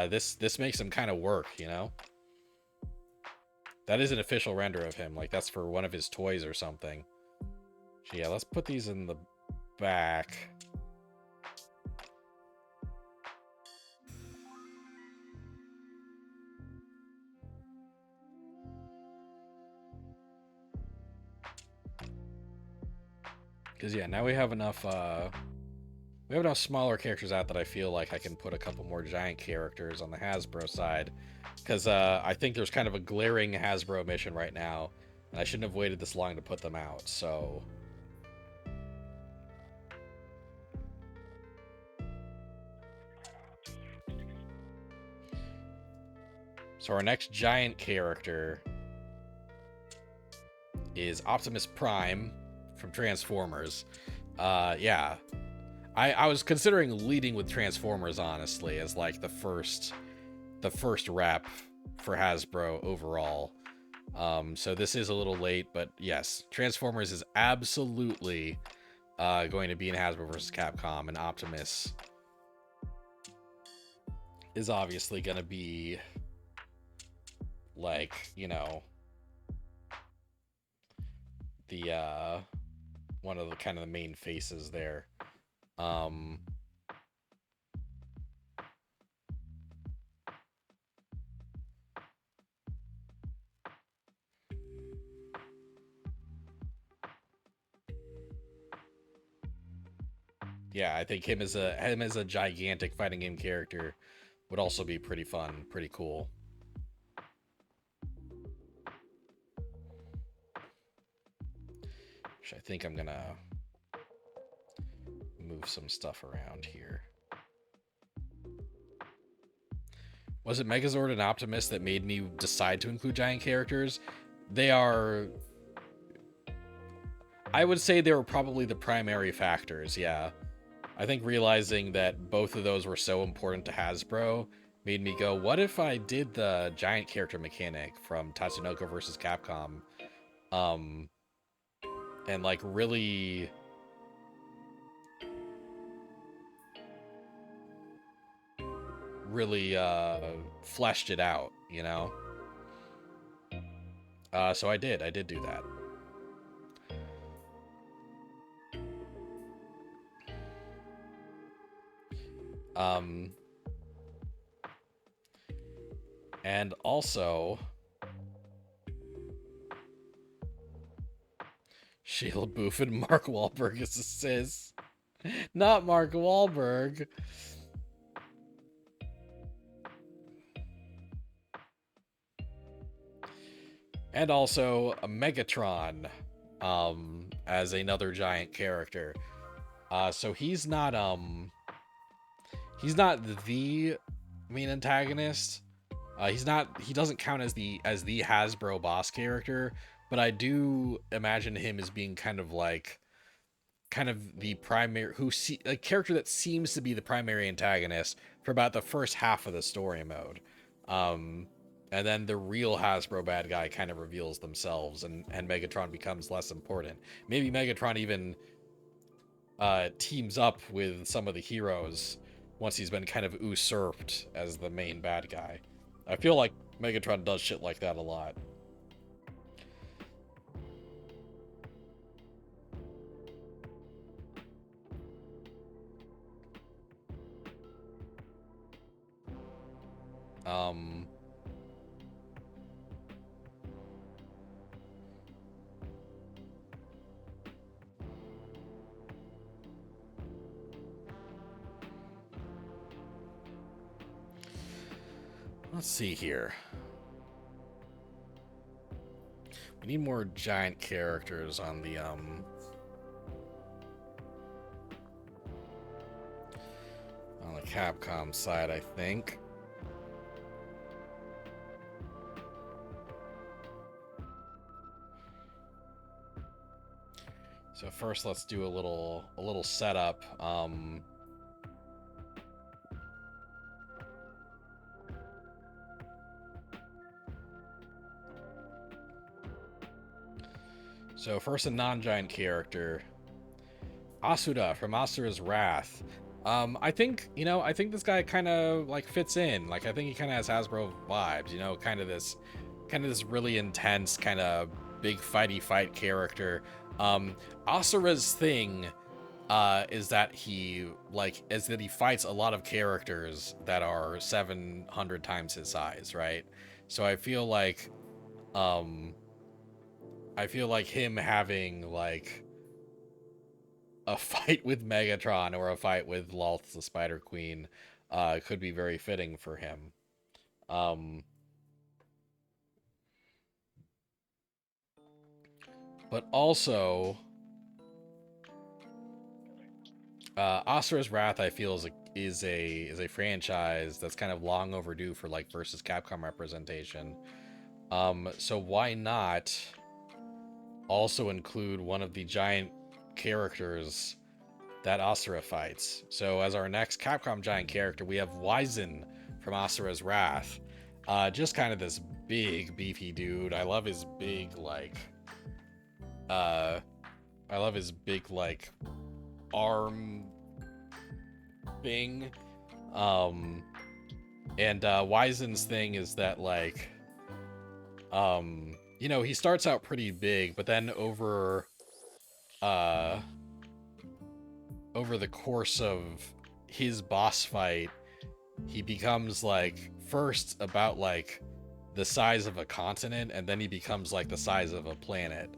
this makes him kind of work, you know? That is an official render of him. Like, that's for one of his toys or something. So yeah, let's put these in the back. Because yeah, now we have enough smaller characters out that I feel like I can put a couple more giant characters on the Hasbro side. Because I think there's kind of a glaring Hasbro mission right now, and I shouldn't have waited this long to put them out, so... So our next giant character is Optimus Prime from Transformers. Yeah. I was considering leading with Transformers, honestly, as like the first rep for Hasbro overall. So this is a little late, but yes, Transformers is absolutely going to be in Hasbro vs. Capcom, and Optimus is obviously going to be like, you know, the one of the kind of the main faces there. Yeah, I think him as a gigantic fighting game character would also be pretty fun, pretty cool. Which I think I'm gonna move some stuff around here. Was it Megazord and Optimus that made me decide to include giant characters? They are... I would say they were probably the primary factors, yeah. I think realizing that both of those were so important to Hasbro made me go, what if I did the giant character mechanic from Tatsunoko vs. Capcom? And like really fleshed it out, you know? So I did do that. And also, Shia LaBeouf and Mark Wahlberg as a sis. Not Mark Wahlberg. And also a Megatron as another giant character. So he's not the main antagonist. He doesn't count as the Hasbro boss character, but I do imagine him as being kind of the primary a character that seems to be the primary antagonist for about the first half of the story mode. And then the real Hasbro bad guy kind of reveals themselves, and Megatron becomes less important. Maybe Megatron even teams up with some of the heroes once he's been kind of usurped as the main bad guy. I feel like Megatron does shit like that a lot. Let's see here. We need more giant characters on the Capcom side, I think. So first, let's do a little setup. So first, a non-giant character, Asura from Asura's Wrath. I think this guy kind of like fits in. Like, I think he kind of has Hasbro vibes. You know, kind of this really intense, kind of big fight character. Asura's thing is that he fights a lot of characters that are 700 times his size, right? So I feel like him having like a fight with Megatron or a fight with Lolth the Spider Queen could be very fitting for him. But also, Asura's Wrath, I feel, is a franchise that's kind of long overdue for like versus Capcom representation. So why not also include one of the giant characters that Asura fights? So as our next Capcom giant character, we have Wyzen from Asura's Wrath. Just kind of this big beefy dude. I love his big arm thing. And Wyzen's thing is that he starts out pretty big, but then over the course of his boss fight, he becomes first about the size of a continent, and then he becomes the size of a planet.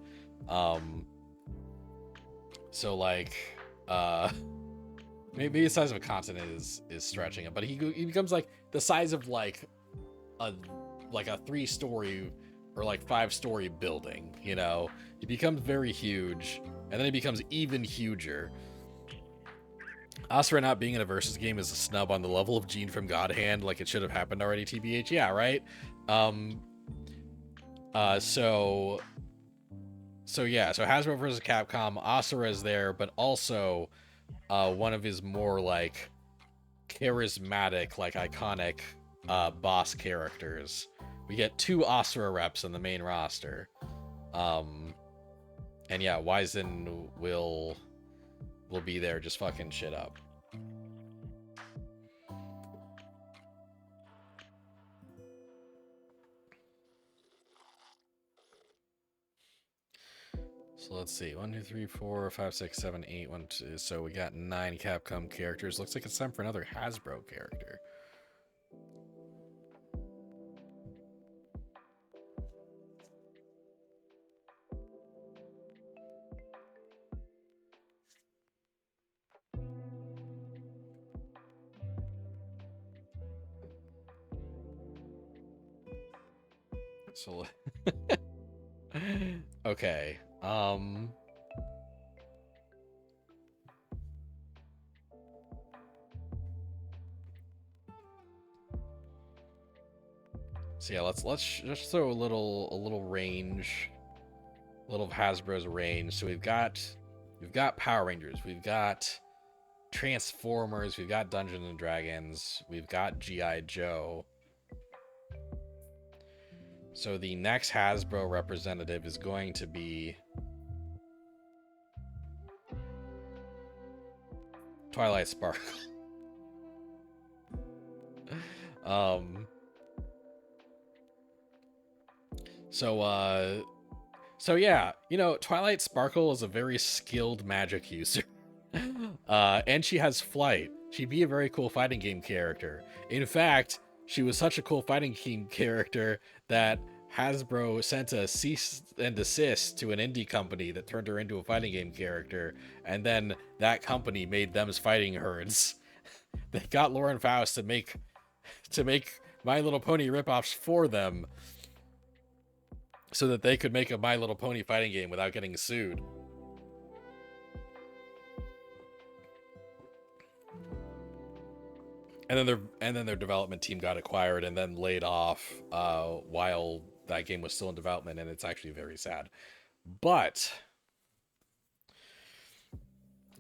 Maybe the size of a continent is stretching it, but he becomes the size of a 3-story or 5-story building. He becomes very huge, and then he becomes even huger. Asura not being in a versus game is a snub on the level of Gene from God Hand, it should have happened already, TBH. Yeah, right? So Hasbro versus Capcom, Asura is there, but also one of his more charismatic, iconic boss characters. We get 2 Asura reps on the main roster. And yeah, Wyzen will be there just fucking shit up. So let's see. 1, 2, 3, 4, 5, 6, 7, 8, 1, 2. So we got 9 Capcom characters. Looks like it's time for another Hasbro character. So okay. So yeah, let's just throw a little range, a little of Hasbro's range. So we've got Power Rangers, we've got Transformers, we've got Dungeons and Dragons, we've got GI Joe. So the next Hasbro representative is going to be Twilight Sparkle. um so so yeah, Twilight Sparkle is a very skilled magic user. And she has flight. She'd be a very cool fighting game character. In fact, she was such a cool fighting game character that Hasbro sent a cease and desist to an indie company that turned her into a fighting game character, and then that company made them's fighting herds. They got Lauren Faust to make My Little Pony ripoffs for them, so that they could make a My Little Pony fighting game without getting sued. And then their development team got acquired and then laid off while that game was still in development, and it's actually very sad. But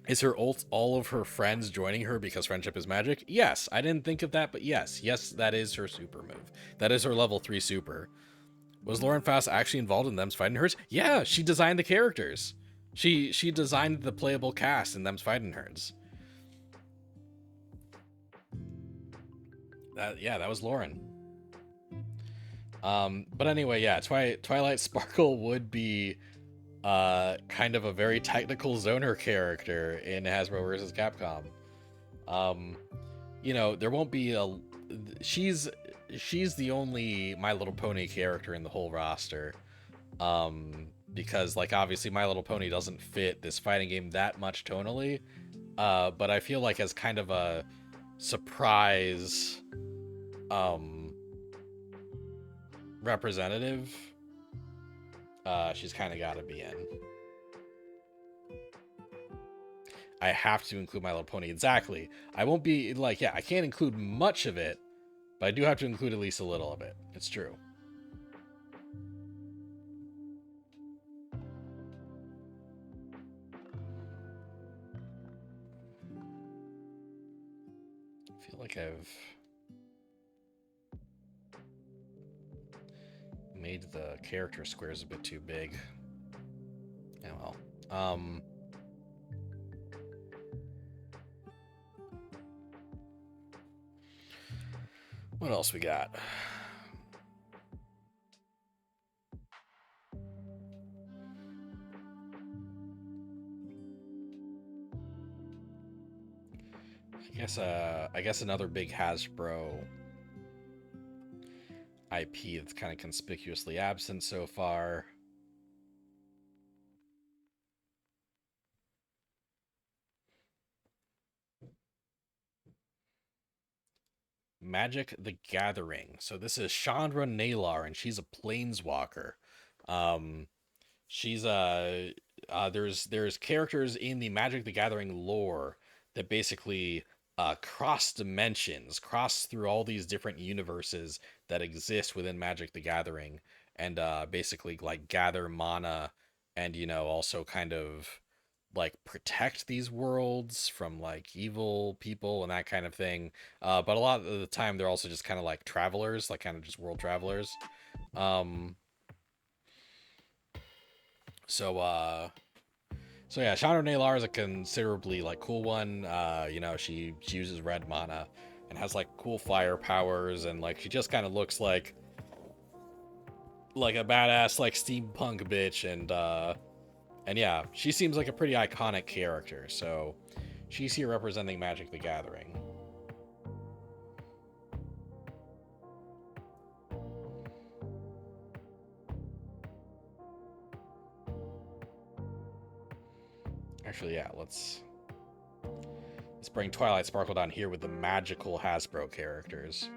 is her ult all of her friends joining her because friendship is magic? Yes, I didn't think of that, but yes, that is her super move. That is her level 3 super. Was Lauren Faust actually involved in them's fighting herds? Yeah, she designed the characters. She designed the playable cast in them's fighting herds. That was Lauren. But anyway, yeah, Twilight Sparkle would be kind of a very technical zoner character in Hasbro versus Capcom. There won't be a she's the only My Little Pony character in the whole roster. Because like obviously My Little Pony doesn't fit this fighting game that much tonally. But I feel like as kind of a surprise representative, she's kind of got to be in. I have to include My Little Pony. Exactly. I won't be like, I can't include much of it, but I do have to include at least a little of it. It's true. I feel like I've made the character squares a bit too big. Yeah, well. What else we got? I guess another big Hasbro IP that's kind of conspicuously absent so far. Magic the Gathering. So this is Chandra Nalar, and she's a planeswalker. She's there's characters in the Magic the Gathering lore that basically cross dimensions, cross through all these different universes that exist within Magic the Gathering, and basically like gather mana, and also kind of like protect these worlds from like evil people and that kind of thing. But a lot of the time they're also just kind of like travelers, like kind of just world travelers. Um, so So yeah, Chandra Nalar is a considerably like cool one. She uses red mana and has like cool fire powers, and like she just kind of looks like a badass like steampunk bitch, and yeah, she seems like a pretty iconic character. So she's here representing Magic the Gathering. Actually, yeah, let's bring Twilight Sparkle down here with the magical Hasbro characters.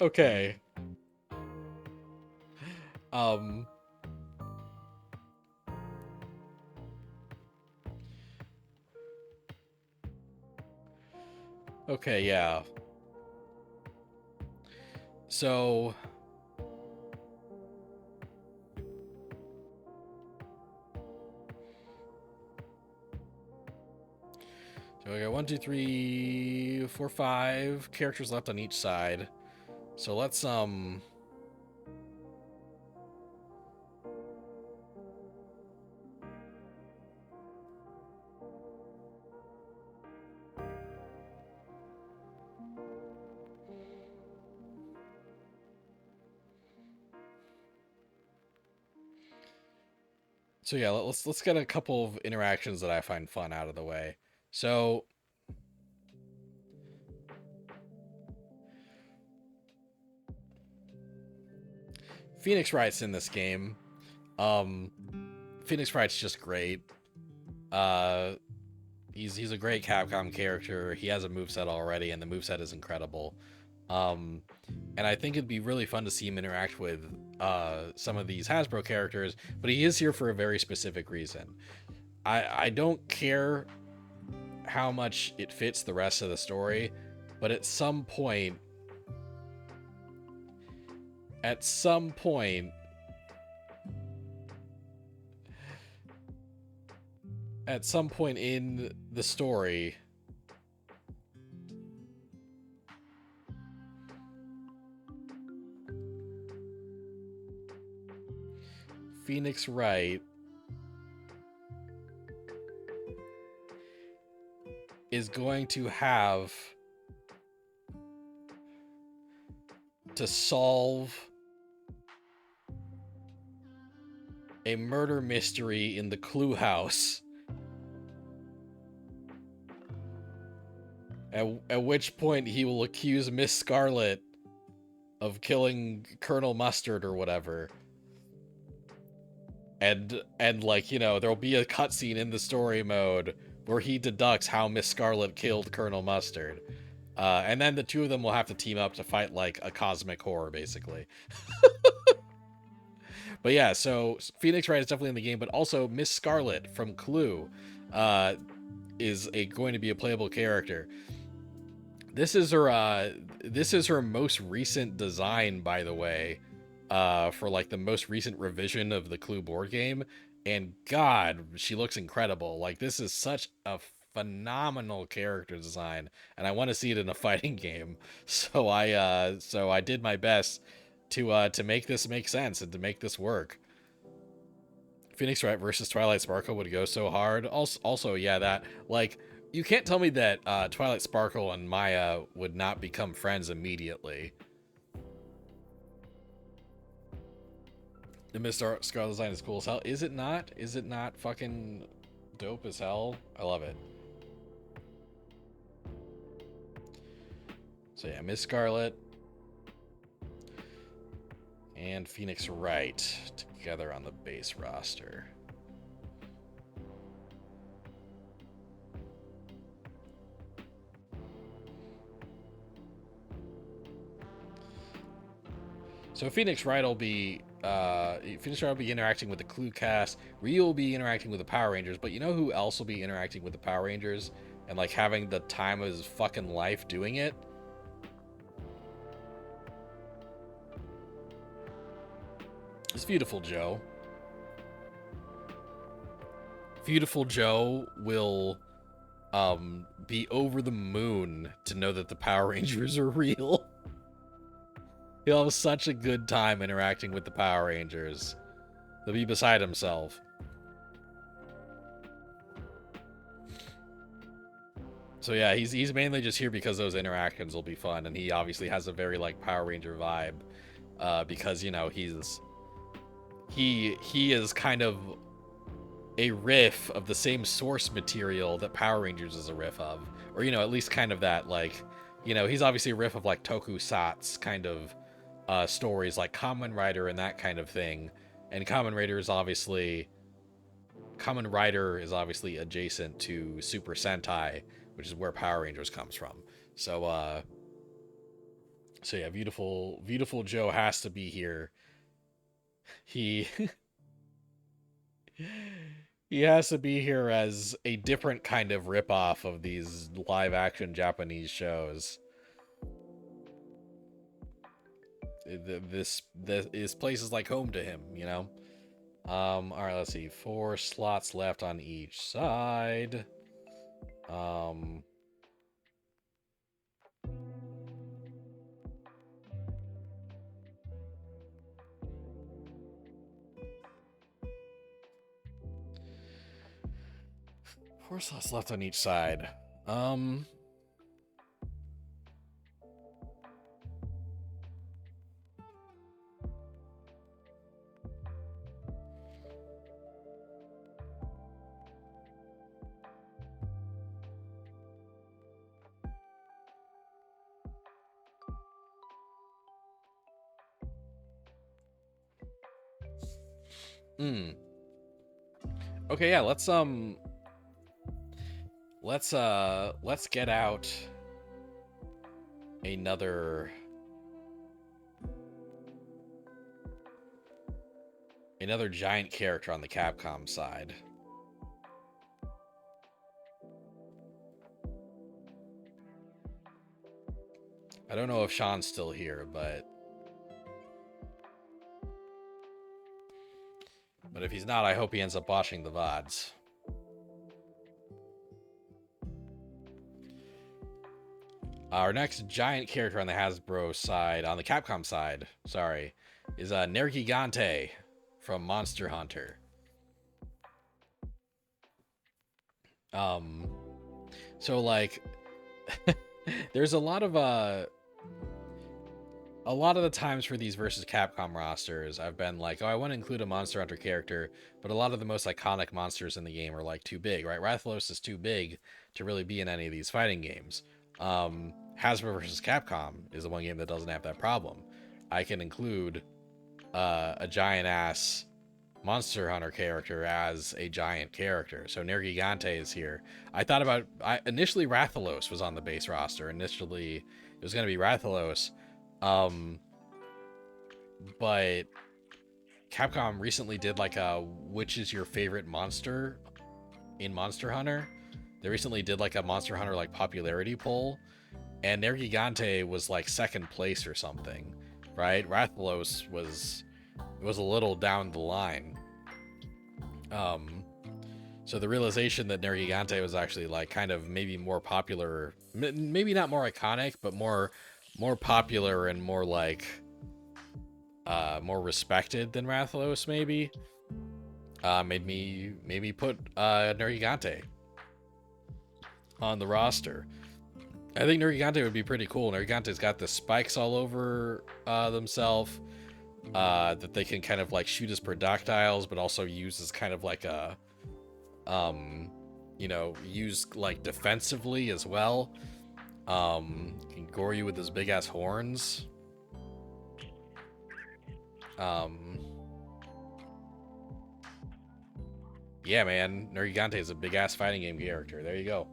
Okay. Um. Okay, yeah. So I got 1, 2, 3, 4, 5 characters left on each side. So let's So yeah, let's get a couple of interactions that I find fun out of the way. So Phoenix Wright's in this game. Um, Phoenix Wright's just great. Uh, he's a great Capcom character. He has a moveset already, and the moveset is incredible. Um, and I think it'd be really fun to see him interact with some of these Hasbro characters. But he is here for a very specific reason. I don't care how much it fits the rest of the story, but at some point at some point in the story, Phoenix Wright is going to have to solve a murder mystery in the Clue House. At which point he will accuse Miss Scarlet of killing Colonel Mustard or whatever. And like, you know, there'll be a cutscene in the story mode where he deducts how Miss Scarlet killed Colonel Mustard. And then the two of them will have to team up to fight like a cosmic horror, basically. But yeah, so Phoenix Wright is definitely in the game, but also Miss Scarlet from Clue is going to be a playable character. This is her most recent design, by the way, for like the most recent revision of the Clue board game, and God, she looks incredible. Like, this is such a phenomenal character design, and I want to see it in a fighting game. So I did my best to make this make sense and to make this work. Phoenix Wright versus Twilight Sparkle would go so hard. Also, yeah, that, like, you can't tell me that Twilight Sparkle and Maya would not become friends immediately. The Miss Scarlet design is cool as hell. Is it not? Is it not fucking dope as hell? I love it. So yeah, Miss Scarlet and Phoenix Wright together on the base roster. So Phoenix Wright will be interacting with the Clue cast. Ryu will be interacting with the Power Rangers, but you know who else will be interacting with the Power Rangers and like having the time of his fucking life doing it? It's Beautiful Joe. Beautiful Joe will be over the moon to know that the Power Rangers are real. He'll have such a good time interacting with the Power Rangers. He'll be beside himself. So yeah, he's mainly just here because those interactions will be fun, and he obviously has a very like Power Ranger vibe, because, you know, he is kind of a riff of the same source material that Power Rangers is a riff of, or, you know, at least kind of that, like, you know, he's obviously a riff of like tokusatsu kind of stories like Kamen Rider and that kind of thing. And Kamen Rider is obviously adjacent to Super Sentai, which is where Power Rangers comes from. So So yeah, beautiful Joe has to be here. He he has to be here as a different kind of ripoff of these live action Japanese shows. This place is like home to him, you know. All right, let's see. 4 slots left on each side. Um, 4 slots left on each side. Um, hmm. Okay, yeah, let's get out another giant character on the Capcom side. I don't know if Sean's still here, but if he's not, I hope he ends up watching the VODs. Our next giant character on the Hasbro side, on the Capcom side, sorry, is Nergigante from Monster Hunter. So like, there's a lot of the times for these versus Capcom rosters, I've been like, oh, I want to include a Monster Hunter character, but a lot of the most iconic monsters in the game are like too big, right? Rathalos is too big to really be in any of these fighting games. Hasbro versus Capcom is the one game that doesn't have that problem. I can include a giant ass Monster Hunter character as a giant character. So Nergigante is here. Initially Rathalos was on the base roster. Initially it was going to be Rathalos. But Capcom recently did like a which is your favorite monster in Monster Hunter. They recently did like a Monster Hunter like popularity poll, and Nergigante was like second place or something, right? Rathalos was a little down the line. So the realization that Nergigante was actually like kind of maybe more popular, maybe not more iconic, but more popular and more like more respected than Rathalos maybe, made me put Nergigante on the roster. I think Nergigante would be pretty cool. Nergigante's got the spikes all over themselves that they can kind of like shoot as projectiles, but also use as kind of like a use like defensively as well. Can gore you with his big ass horns. Yeah, man, Nergigante is a big ass fighting game character. There you go.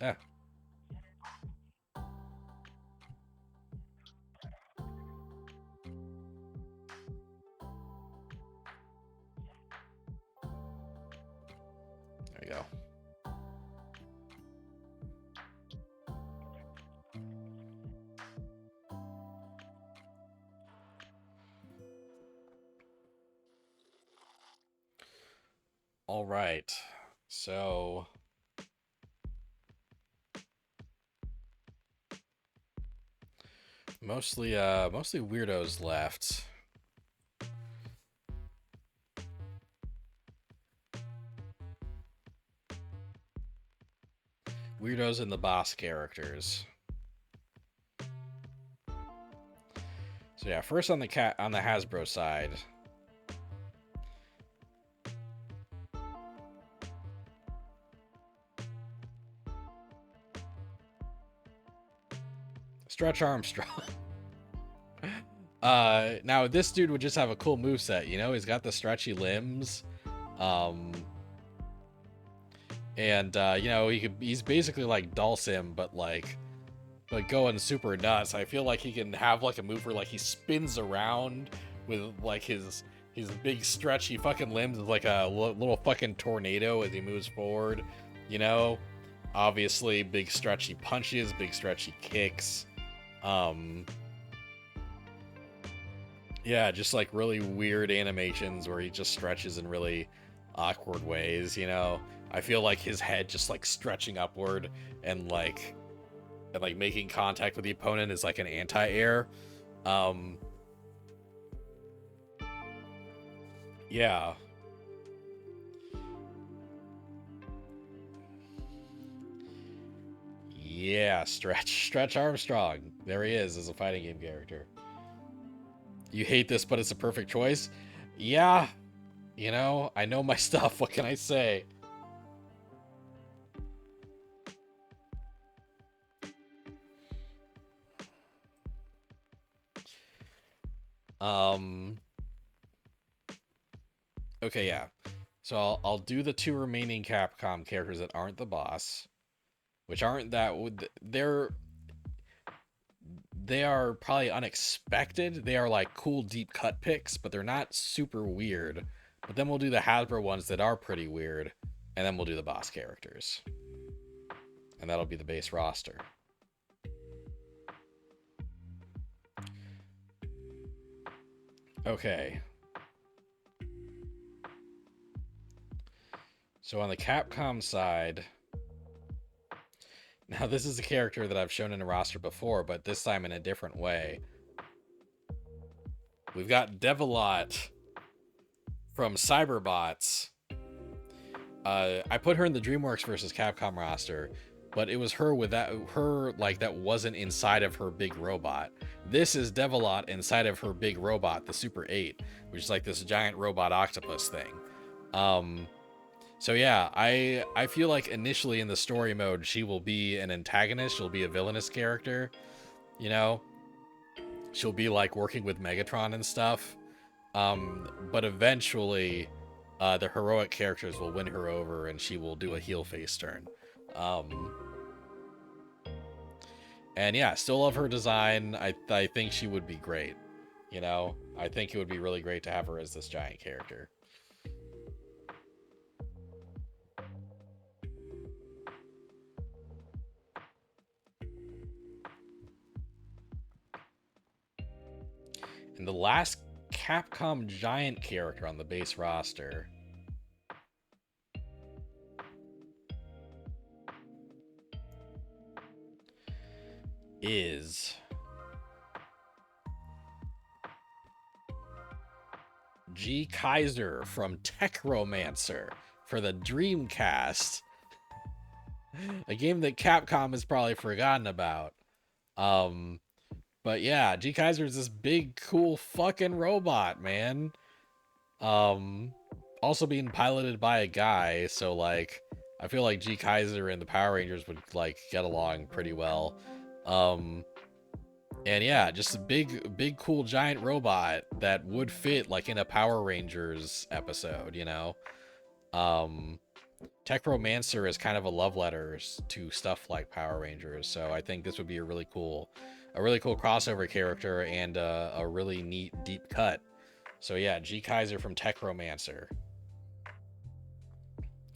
Yeah. There you go. All right. So mostly weirdos left. Weirdos and the boss characters. So yeah, first on the Hasbro side. Stretch Armstrong. Now this dude would just have a cool moveset, you know? He's got the stretchy limbs. And you know, he's basically like Dulcim, but going super nuts. I feel like he can have like a move where like he spins around with like his big stretchy fucking limbs is like a little fucking tornado as he moves forward, you know. Obviously big stretchy punches, big stretchy kicks. Yeah, just like really weird animations where he just stretches in really awkward ways, you know. I feel like his head just like stretching upward and like making contact with the opponent is like an anti-air. Um yeah. Yeah, Stretch Armstrong. There he is as a fighting game character. You hate this, but it's a perfect choice. Yeah, you know, I know my stuff. What can I say? Um okay, yeah. So I'll do the two remaining Capcom characters that aren't the boss, which aren't that they are probably unexpected. They are like cool deep cut picks, but they're not super weird. But then we'll do the Hasbro ones that are pretty weird, and then we'll do the boss characters. And that'll be the base roster. Okay. So on the Capcom side, now this is a character that I've shown in a roster before, but this time in a different way. We've got Devilot from Cyberbots. I put her in the DreamWorks versus Capcom roster, but it was her with that wasn't inside of her big robot. This is Devilot inside of her big robot, the Super 8, which is like this giant robot octopus thing. So yeah, I feel like initially in the story mode she will be an antagonist, she'll be a villainous character, you know. She'll be like working with Megatron and stuff. But eventually the heroic characters will win her over and she will do a heel face turn. And yeah, still love her design. I think she would be great. You know, I think it would be really great to have her as this giant character. And the last Capcom giant character on the base roster is G. Kaiser from Techromancer for the Dreamcast. A game that Capcom has probably forgotten about. But yeah, G. Kaiser is this big, cool fucking robot, man. Also being piloted by a guy, so like I feel like G. Kaiser and the Power Rangers would like get along pretty well. And yeah, just a big cool giant robot that would fit like in a Power Rangers episode, you know. Techromancer is kind of a love letter to stuff like Power Rangers, so I think this would be a really cool crossover character and a really neat deep cut. So yeah, G. Kaiser from Techromancer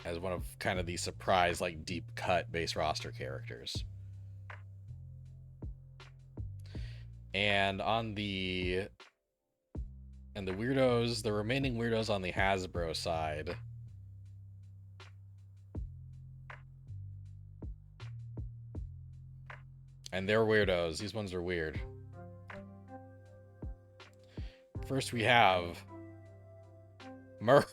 as one of kind of the surprise like deep cut base roster characters. And the weirdos, the remaining weirdos on the Hasbro side. And they're weirdos. These ones are weird. First we have Murph.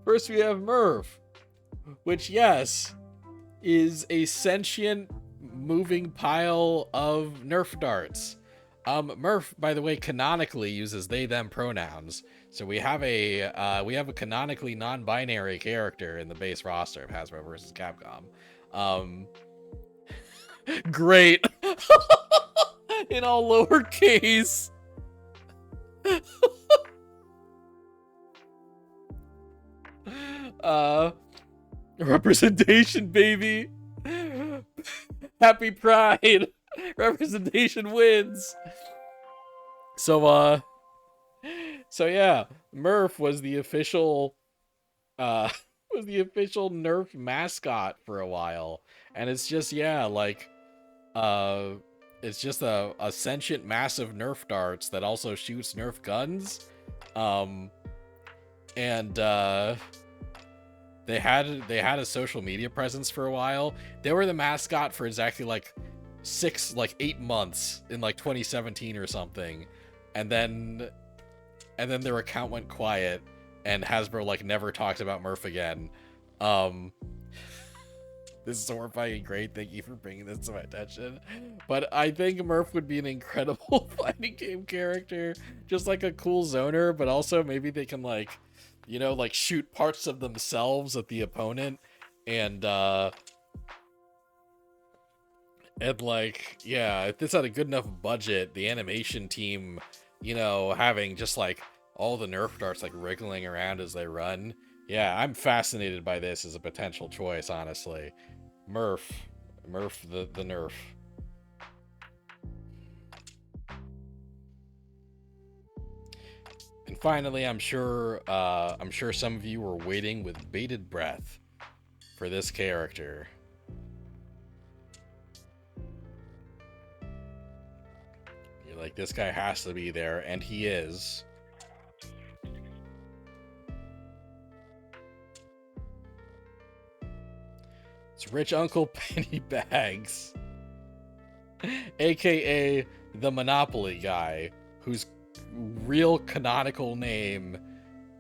First we have Murph, which yes, is a sentient moving pile of Nerf darts. Murph, by the way, canonically uses they them pronouns. So we have a canonically non-binary character in the base roster of Hasbro versus Capcom. Great. In all lowercase. Uh, representation, baby. Happy Pride. Representation wins. So yeah, Murph was the official uh was the official Nerf mascot for a while. And it's just, yeah, like uh it's just a sentient massive Nerf darts that also shoots Nerf guns. Um and they had a social media presence for a while. They were the mascot for exactly like 8 months in like 2017 or something. And then their account went quiet and Hasbro like never talked about Murph again. Um this is horrifying and great. Thank you for bringing this to my attention. But I think Murph would be an incredible fighting game character. Just like a cool zoner, but also maybe they can like, like shoot parts of themselves at the opponent and like, yeah, if this had a good enough budget, the animation team, having just like all the Nerf darts like wriggling around as they run. Yeah, I'm fascinated by this as a potential choice, honestly. Murph the Nerf. And finally, I'm sure some of you were waiting with bated breath for this character. You're like, this guy has to be there, and he is. It's Rich Uncle Pennybags, aka the Monopoly guy, whose real canonical name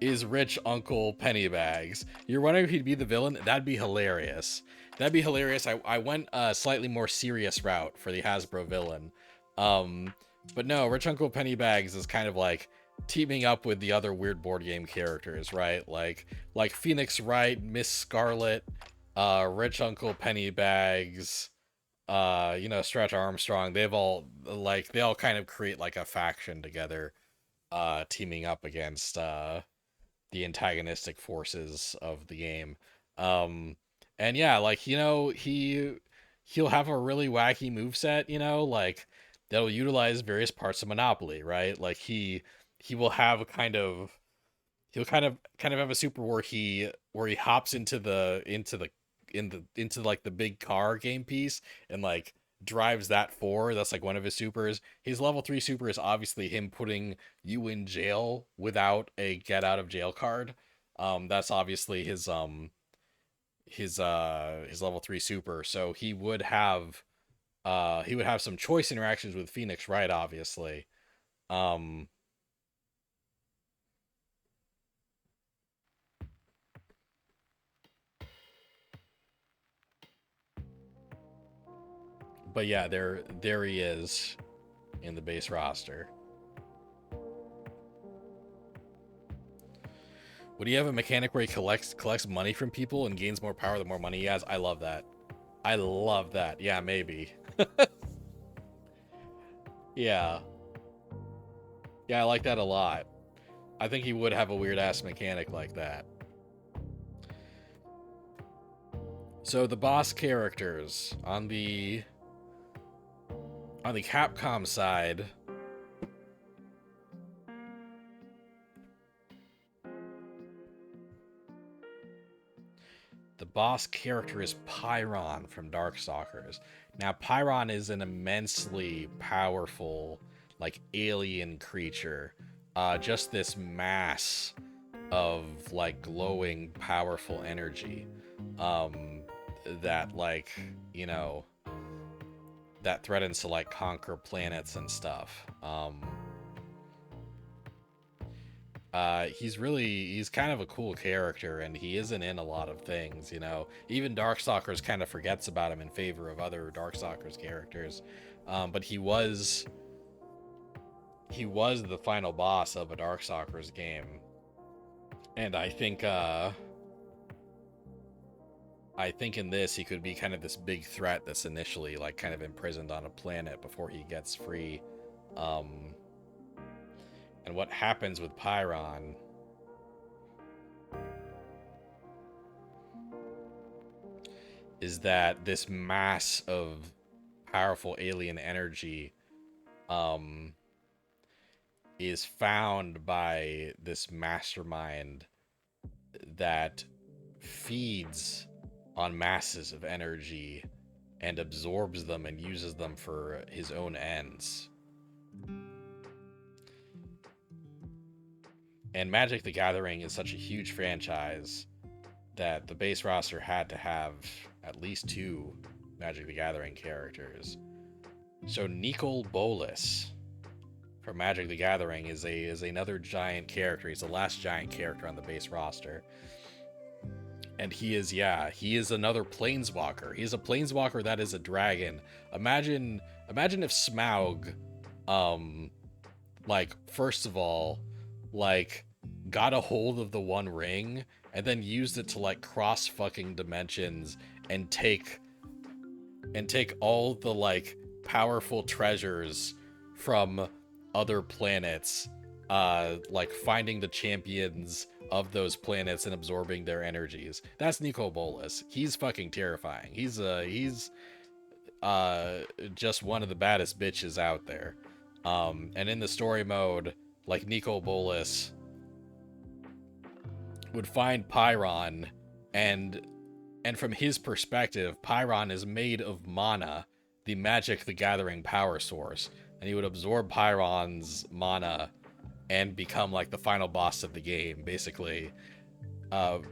is Rich Uncle Pennybags. You're wondering if he'd be the villain? That'd be hilarious. I went a slightly more serious route for the Hasbro villain. But no, Rich Uncle Pennybags is kind of like teaming up with the other weird board game characters, right? Like Phoenix Wright, Miss Scarlet, Rich Uncle Pennybags, Stretch Armstrong. They all kind of create like a faction together, teaming up against the antagonistic forces of the game. And yeah, like, he'll have a really wacky moveset, like that'll utilize various parts of Monopoly, right? Like he will have he'll kind of have a super where he hops into like the big car game piece and like drives that forward. That's like one of his supers. His level 3 super is obviously him putting you in jail without a get out of jail card. That's obviously his level 3 super. So he would have some choice interactions with Phoenix Wright, obviously. Um but yeah, there he is in the base roster. Would he have a mechanic where he collects money from people and gains more power the more money he has? I love that. I love that. Yeah, maybe. Yeah. Yeah, I like that a lot. I think he would have a weird ass mechanic like that. So the boss characters on the Capcom side, the boss character is Pyron from Darkstalkers. Now, Pyron is an immensely powerful, like, alien creature. Just this mass of, like, glowing, powerful energy. That, like, you know, that threatens to, like, conquer planets and stuff. He's kind of a cool character, and he isn't in a lot of things, Even Darkstalkers kind of forgets about him in favor of other Darkstalkers characters. But he was the final boss of a Darkstalkers game. And I think in this he could be kind of this big threat that's initially like kind of imprisoned on a planet before he gets free. And what happens with Pyron is that this mass of powerful alien energy is found by this mastermind that feeds on masses of energy and absorbs them and uses them for his own ends. And Magic the Gathering is such a huge franchise that the base roster had to have at least 2 Magic the Gathering characters. So Nicol Bolas from Magic the Gathering is another giant character. He's the last giant character on the base roster. And he is another planeswalker. He's a planeswalker that is a dragon. Imagine if Smaug like, first of all, like, got a hold of the One Ring and then used it to, like, cross fucking dimensions and take all the, like, powerful treasures from other planets, like finding the champions of those planets and absorbing their energies. That's Nicol Bolas. He's fucking terrifying. He's just one of the baddest bitches out there. And in the story mode, like, Nicol Bolas would find Pyron, and from his perspective, Pyron is made of mana, the Magic the Gathering power source, and he would absorb Pyron's mana and become, like, the final boss of the game, basically a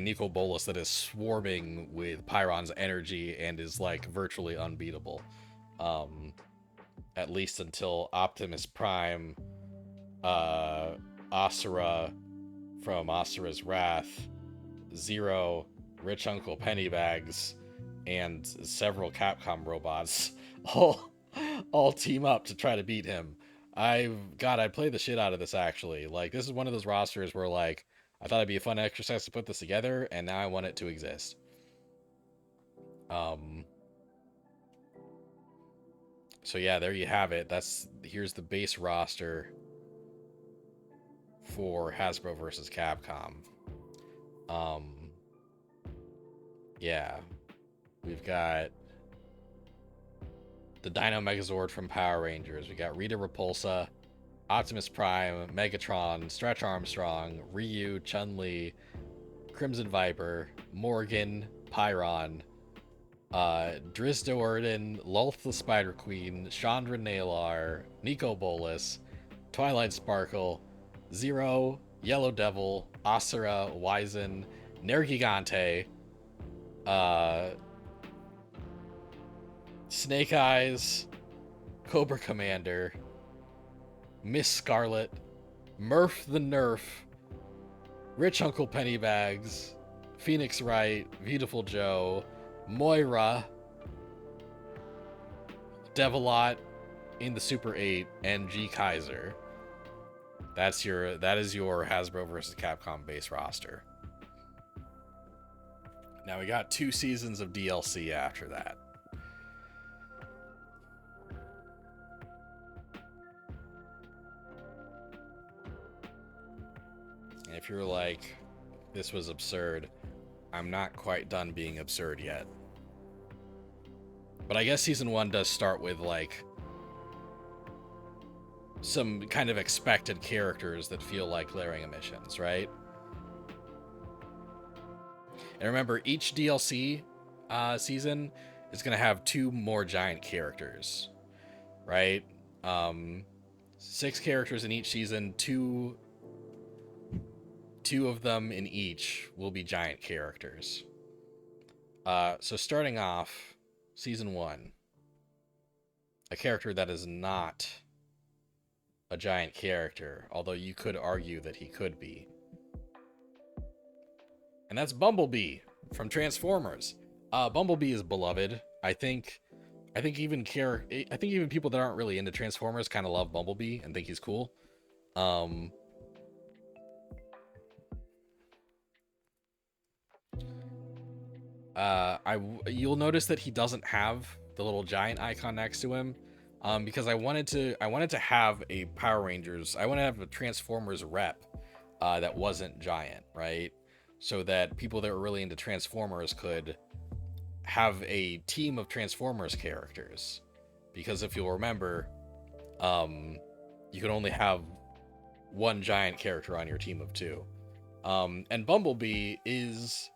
Nicol Bolas that is swarming with Pyron's energy and is, like, virtually unbeatable. At least until Optimus Prime, Asura from Asura's Wrath, Zero, Rich Uncle Pennybags, and several Capcom robots all team up to try to beat him. I played the shit out of this, actually. Like, this is one of those rosters where, like, I thought it'd be a fun exercise to put this together, and now I want it to exist. So yeah, there you have it. Here's the base roster for Hasbro versus Capcom. Yeah, we've got the Dino Megazord from Power Rangers. We got Rita Repulsa, Optimus Prime, Megatron, Stretch Armstrong, Ryu, Chun-Li, Crimson Viper, Morgan, Pyron, Driz Do'Urden, Lolth the Spider Queen, Chandra Nalar, Nicol Bolas, Twilight Sparkle, Zero, Yellow Devil, Asura, Wizen, Nergigante, Snake Eyes, Cobra Commander, Miss Scarlet, Murph the Nerf, Rich Uncle Pennybags, Phoenix Wright, Beautiful Joe, Moira, Devilot in the Super 8, and G Kaiser. That is your Hasbro versus Capcom base roster. Now we got 2 seasons of DLC after that. And if you're like, this was absurd, I'm not quite done being absurd yet. But I guess season 1 does start with, like, some kind of expected characters that feel like glaring omissions, right? And remember, each DLC season is going to have 2 more giant characters, right? 6 characters in each season, two of them in each will be giant characters. So starting off, season 1, a character that is not a giant character, although you could argue that he could be. And that's Bumblebee from Transformers. Bumblebee is beloved. I think even people that aren't really into Transformers kind of love Bumblebee and think he's cool. You'll notice that he doesn't have the little giant icon next to him, because I wanted to have a Power Rangers. I want to have a Transformers rep that wasn't giant, right? So that people that were really into Transformers could have a team of Transformers characters, because if you'll remember, you can only have one giant character on your team of two. And Bumblebee is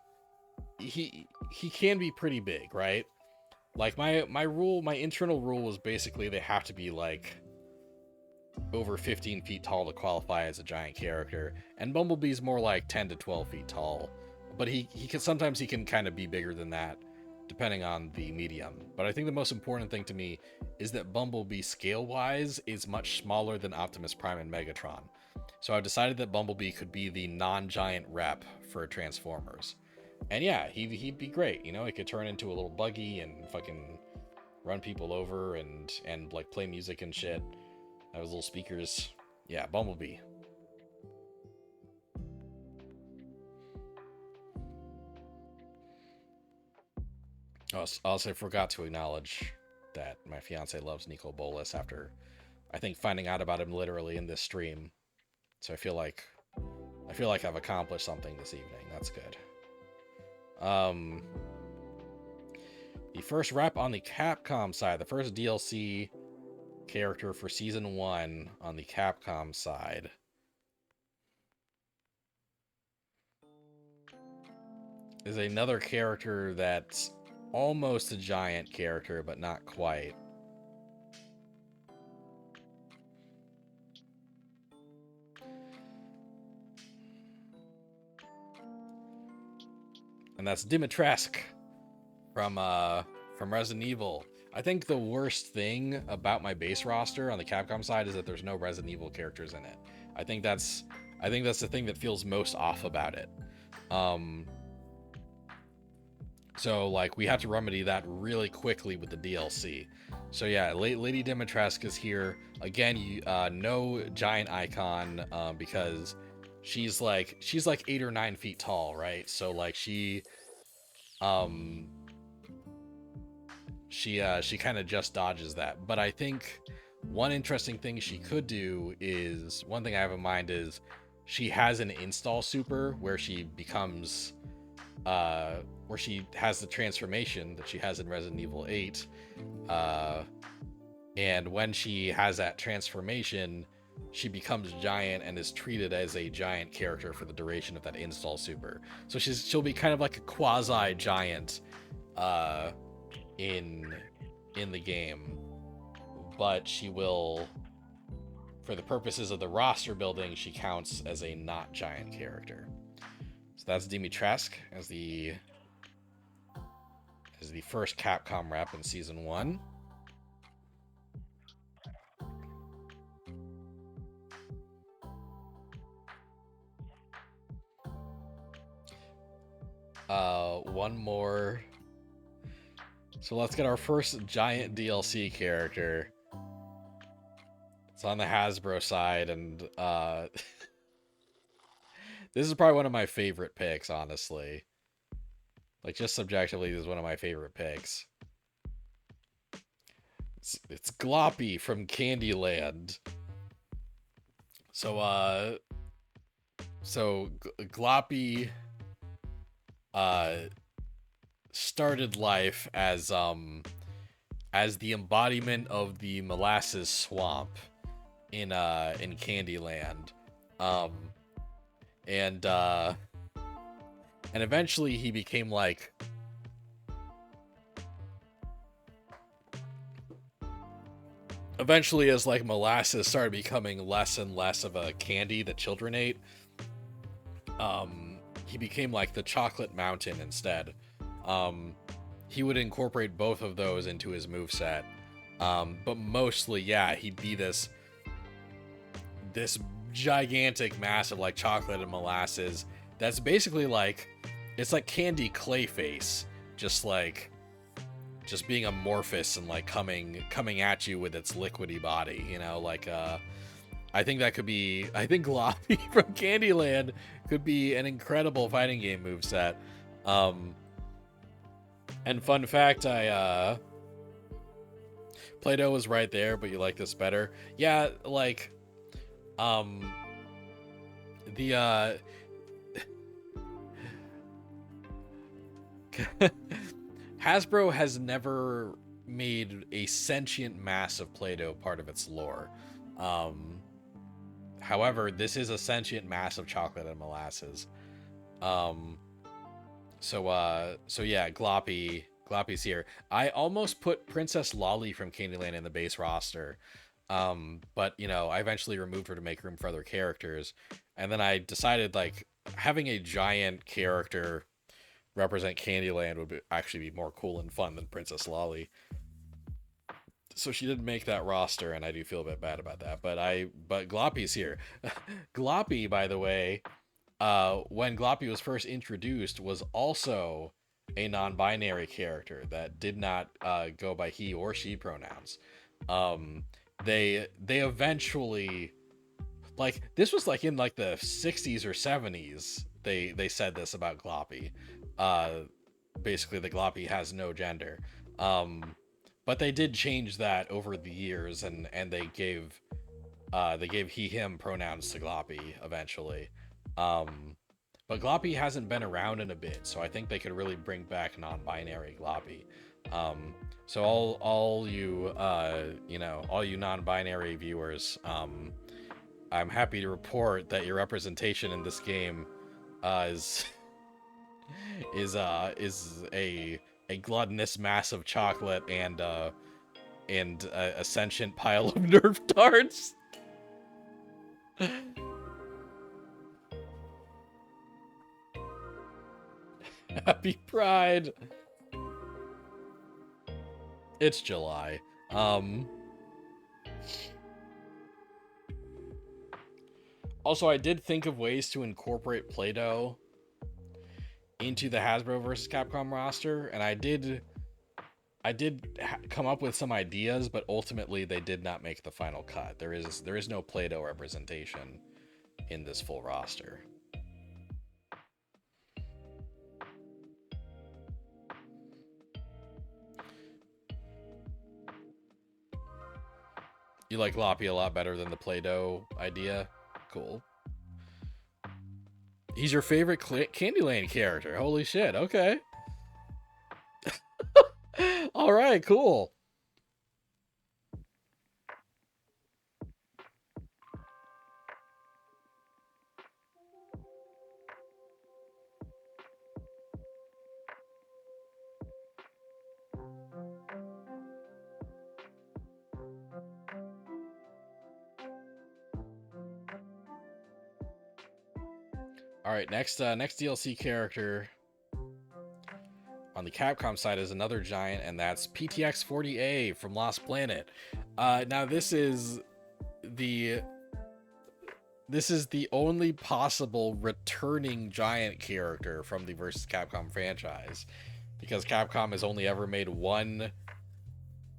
he can be pretty big, right? Like my internal rule was basically they have to be like over 15 feet tall to qualify as a giant character, and Bumblebee's more like 10 to 12 feet tall, but he can sometimes he can kind of be bigger than that depending on the medium. But I think the most important thing to me is that Bumblebee scale wise is much smaller than Optimus Prime and Megatron. So I've decided that Bumblebee could be the non-giant rep for Transformers. And yeah, he'd be great. You know, he could turn into a little buggy and fucking run people over and like play music and shit. Have his little speakers. Yeah, Bumblebee. I also forgot to acknowledge that my fiance loves Nico Bolas after, I think, finding out about him literally in this stream. So I feel like I've accomplished something this evening. That's good. The first rep on the Capcom side, the first DLC character for Season 1 on the Capcom side. Is another character that's almost a giant character, but not quite. And that's Dimitrescu from Resident Evil. I think the worst thing about my base roster on the Capcom side is that there's no Resident Evil characters in it. I think that's the thing that feels most off about it. So like we have to remedy that really quickly with the DLC. So yeah, Lady Dimitrescu is here again. No giant icon because she's like 8 or 9 feet tall, right? So like she kind of just dodges that. But I think one interesting thing she could do is, one thing I have in mind is she has an install super where she becomes where she has the transformation that she has in Resident Evil 8. And when she has that transformation, she becomes giant and is treated as a giant character for the duration of that install super. So she'll be kind of like a quasi giant in the game, but she will, for the purposes of the roster building, she counts as a not giant character. So that's Dimitrescu as the first Capcom rep in Season 1. One more. So let's get our first giant DLC character. It's on the Hasbro side, and this is probably one of my favorite picks, honestly. Like, just subjectively, this is one of my favorite picks. It's Gloppy from Candyland. So Gloppy started life as the embodiment of the molasses swamp in Candyland, and eventually he became like as like molasses started becoming less and less of a candy that children ate, he became like the chocolate mountain instead. He would incorporate both of those into his moveset. But mostly, yeah, he'd be this gigantic mass of like chocolate and molasses that's basically like, it's like Candy Clayface, just being amorphous and like coming at you with its liquidy body, you know, like I think Gloppy from Candyland could be an incredible fighting game moveset. And fun fact, Play-Doh was right there, but you like this better. Yeah, like Hasbro has never made a sentient mass of Play-Doh part of its lore. Um, However, this is a sentient mass of chocolate and molasses. Um, so yeah, Gloppy's here. I almost put Princess Lolly from Candyland in the base roster. But you know, I eventually removed her to make room for other characters. And then I decided like having a giant character represent Candyland would actually be more cool and fun than Princess Lolly. So she didn't make that roster, and I do feel a bit bad about that. But Gloppy's here. Gloppy, by the way, when Gloppy was first introduced, was also a non-binary character that did not go by he or she pronouns. Um, they eventually, like, this was like in like the 60s or 70s. They said this about Gloppy. Uh, Basically, the Gloppy has no gender. Um, but they did change that over the years, and they gave he him pronouns to Gloppy eventually. Um, but Gloppy hasn't been around in a bit, so I think they could really bring back non-binary Gloppy. So all you you know, all you non-binary viewers, I'm happy to report that your representation in this game is is a gluttonous mass of chocolate and a sentient pile of Nerf darts. Happy Pride. It's July. Um Also, I did think of ways to incorporate Play-Doh into the Hasbro versus Capcom roster, and I did come up with some ideas, but ultimately they did not make the final cut. There is no Play-Doh representation in this full roster. You like Loppy a lot better than the Play-Doh idea? Cool. He's your favorite Candyland character. Holy shit. Okay. All right, cool. All right, next DLC character on the Capcom side is another giant, and that's PTX40A from Lost Planet. Now the this is the only possible returning giant character from the versus Capcom franchise, because Capcom has only ever made one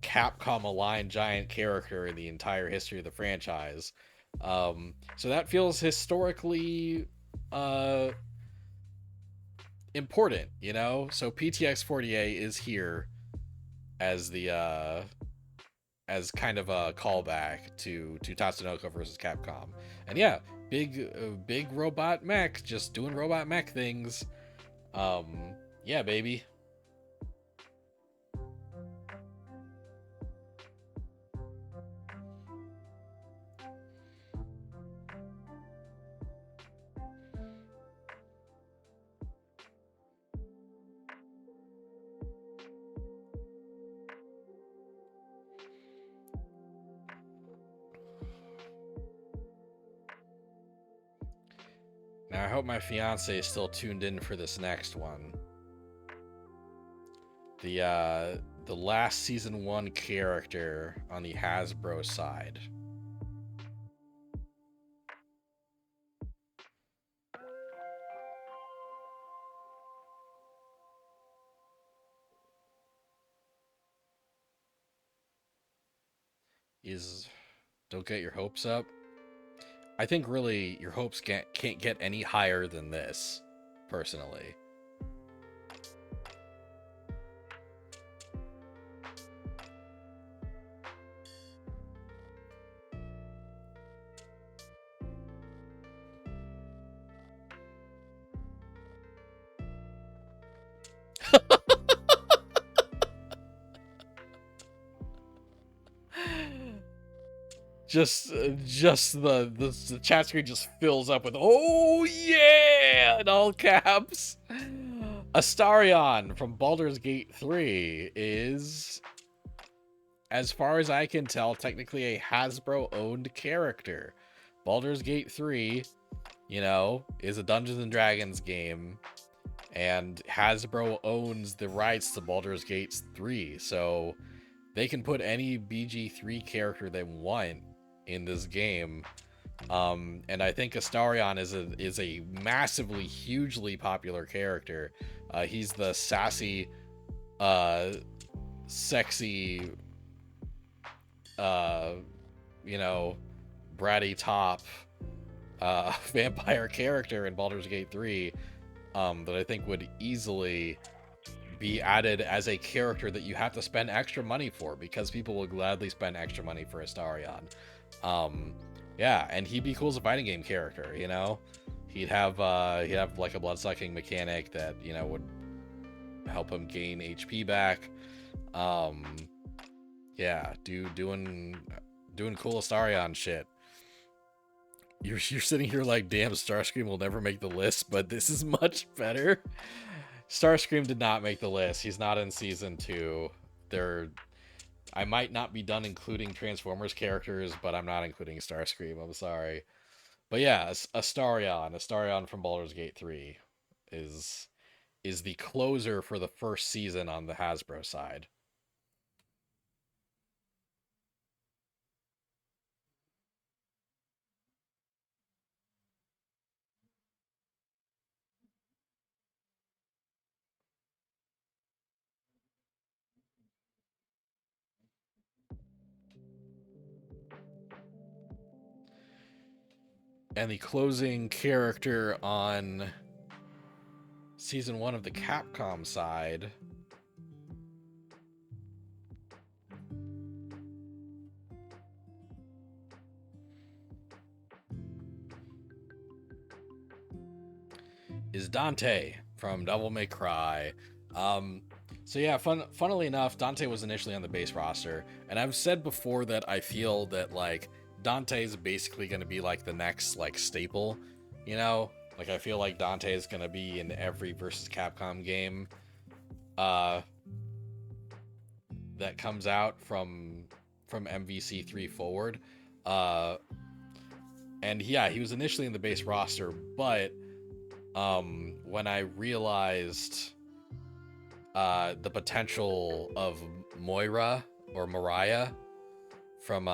Capcom aligned giant character in the entire history of the franchise. So that feels historically uh, important, you know? So PTX40A is here as the as kind of a callback to Tatsunoko versus Capcom. And yeah, big robot mech just doing robot mech things. Um yeah, baby. Now I hope my fiance is still tuned in for this next one. The last season 1 character on the Hasbro side. Is Don't get your hopes up. I think really your hopes can't get any higher than this, personally. just the chat screen just fills up with "Oh yeah" in all caps. Astarion from Baldur's Gate 3 is, as far as I can tell, technically a Hasbro-owned character. Baldur's Gate 3, is a Dungeons and Dragons game, and Hasbro owns the rights to Baldur's Gate 3, so they can put any BG3 character they want in this game. And I think Astarion is a massively, hugely popular character. He's the sassy, sexy, bratty top vampire character in Baldur's Gate 3 that I think would easily be added as a character that you have to spend extra money for, because people will gladly spend extra money for Astarion. Yeah, and he'd be cool as a fighting game character, He'd have like a blood-sucking mechanic that, would help him gain HP back. Yeah, doing cool Astarion shit. You're sitting here like, damn, Starscream will never make the list, but this is much better. Starscream did not make the list. He's not in season 2. I might not be done including Transformers characters, but I'm not including Starscream. I'm sorry. But yeah, Astarion from Baldur's Gate 3 is the closer for the first season on the Hasbro side. And the closing character on season 1 of the Capcom side is Dante from Devil May Cry. So yeah, funnily enough, Dante was initially on the base roster, and I've said before that I feel that like Dante is basically going to be like the next like staple, Like I feel like Dante is going to be in every versus Capcom game that comes out from MVC3 forward. And yeah, he was initially in the base roster, but when I realized the potential of Moira or Mariah from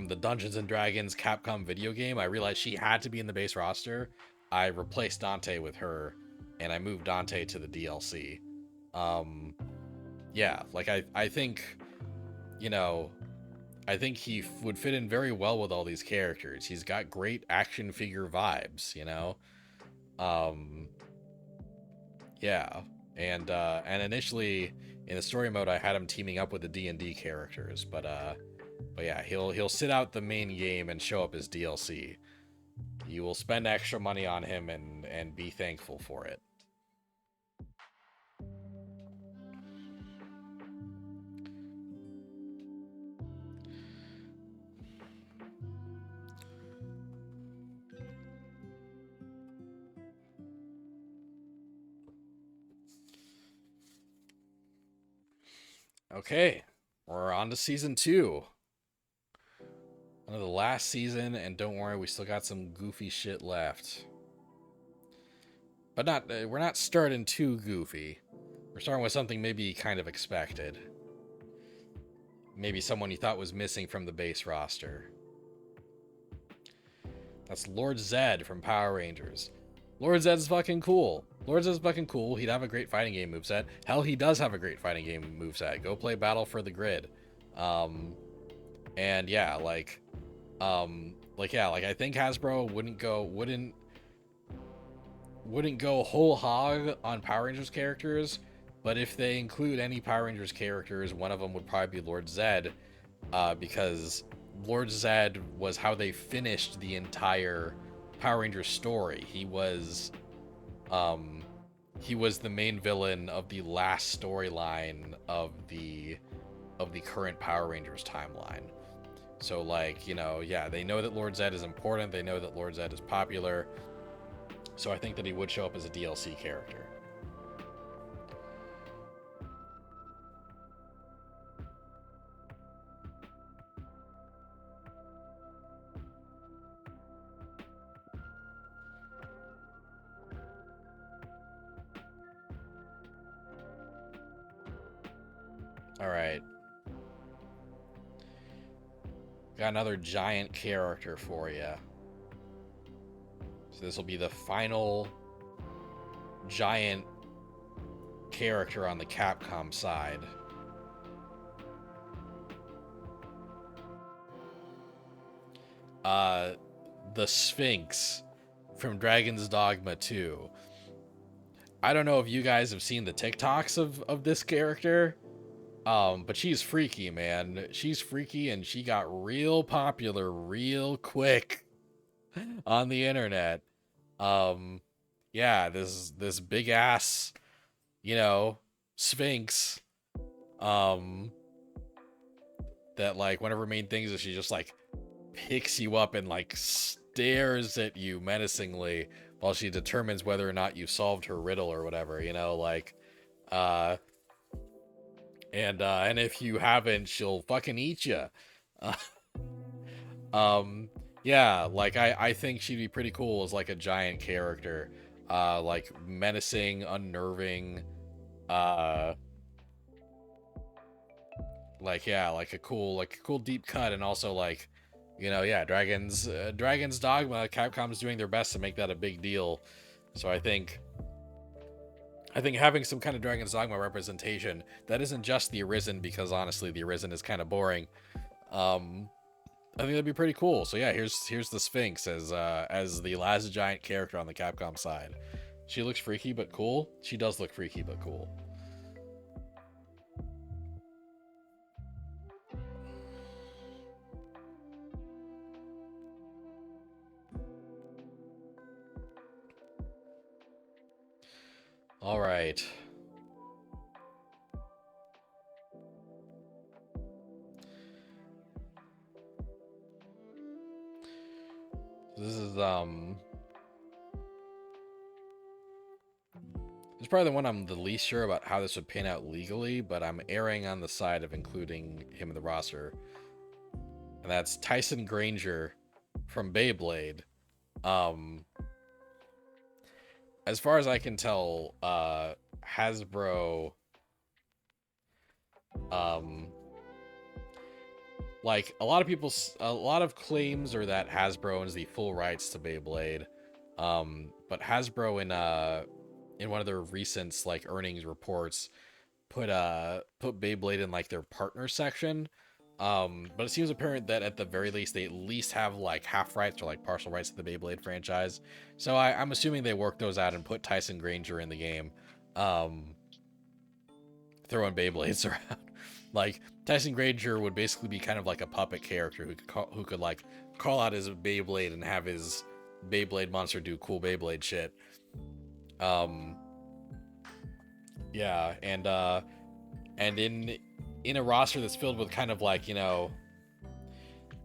the Dungeons and Dragons Capcom video game, I realized she had to be in the base roster. I replaced Dante with her, and I moved Dante to the DLC. Yeah, like I think, I think he would fit in very well with all these characters. He's got great action figure vibes, Yeah, and initially in the story mode, I had him teaming up with the D&D characters, but yeah, he'll sit out the main game and show up as DLC. You will spend extra money on him and be thankful for it. Okay, we're on to season 2. One of the last season, and don't worry, we still got some goofy shit left. But we're not starting too goofy. We're starting with something maybe kind of expected. Maybe someone you thought was missing from the base roster. That's Lord Zed from Power Rangers. Lord Zed's fucking cool. Lord Zed's fucking cool. He'd have a great fighting game moveset. Hell, he does have a great fighting game moveset. Go play Battle for the Grid. And yeah, I think Hasbro wouldn't go whole hog on Power Rangers characters, but if they include any Power Rangers characters, one of them would probably be Lord Zed, because Lord Zed was how they finished the entire Power Rangers story. He was the main villain of the last storyline of the current Power Rangers timeline. So, like, you know, yeah, they know that Lord Zed is important. They know that Lord Zed is popular. So I think that he would show up as a DLC character. All right. Got another giant character for you. So this will be the final giant character on the Capcom side. The Sphinx from Dragon's Dogma 2. I don't know if you guys have seen the TikToks of this character, but she's freaky, man. She's freaky, and she got real popular real quick on the internet. Yeah, this big ass, you know, Sphinx, that like one of her main things is she just like picks you up and like stares at you menacingly while she determines whether or not you solved her riddle or whatever, you know, like and if you haven't, she'll fucking eat you. Yeah, like I think she'd be pretty cool as like a giant character, like menacing, unnerving, like yeah, like a cool deep cut, and also like, you know, yeah, Dragon's Dogma. Capcom's doing their best to make that a big deal, so I think having some kind of Dragon's Dogma representation that isn't just the Arisen, because honestly the Arisen is kind of boring. I think that'd be pretty cool. So yeah, here's the Sphinx as the last giant character on the Capcom side. She looks freaky but cool. She does look freaky but cool. All right. This is This is probably the one I'm the least sure about how this would pan out legally, but I'm erring on the side of including him in the roster. And that's Tyson Granger from Beyblade. As far as I can tell, Hasbro, like a lot of claims are that Hasbro owns the full rights to Beyblade. But Hasbro in one of their recent like earnings reports put Beyblade in like their partner section. But it seems apparent that at the very least they at least have like half rights or like partial rights to the Beyblade franchise. So I'm assuming they worked those out and put Tyson Granger in the game, throwing Beyblades around. Like Tyson Granger would basically be kind of like a puppet character who could like call out his Beyblade and have his Beyblade monster do cool Beyblade shit. Yeah, and in a roster that's filled with kind of like, you know,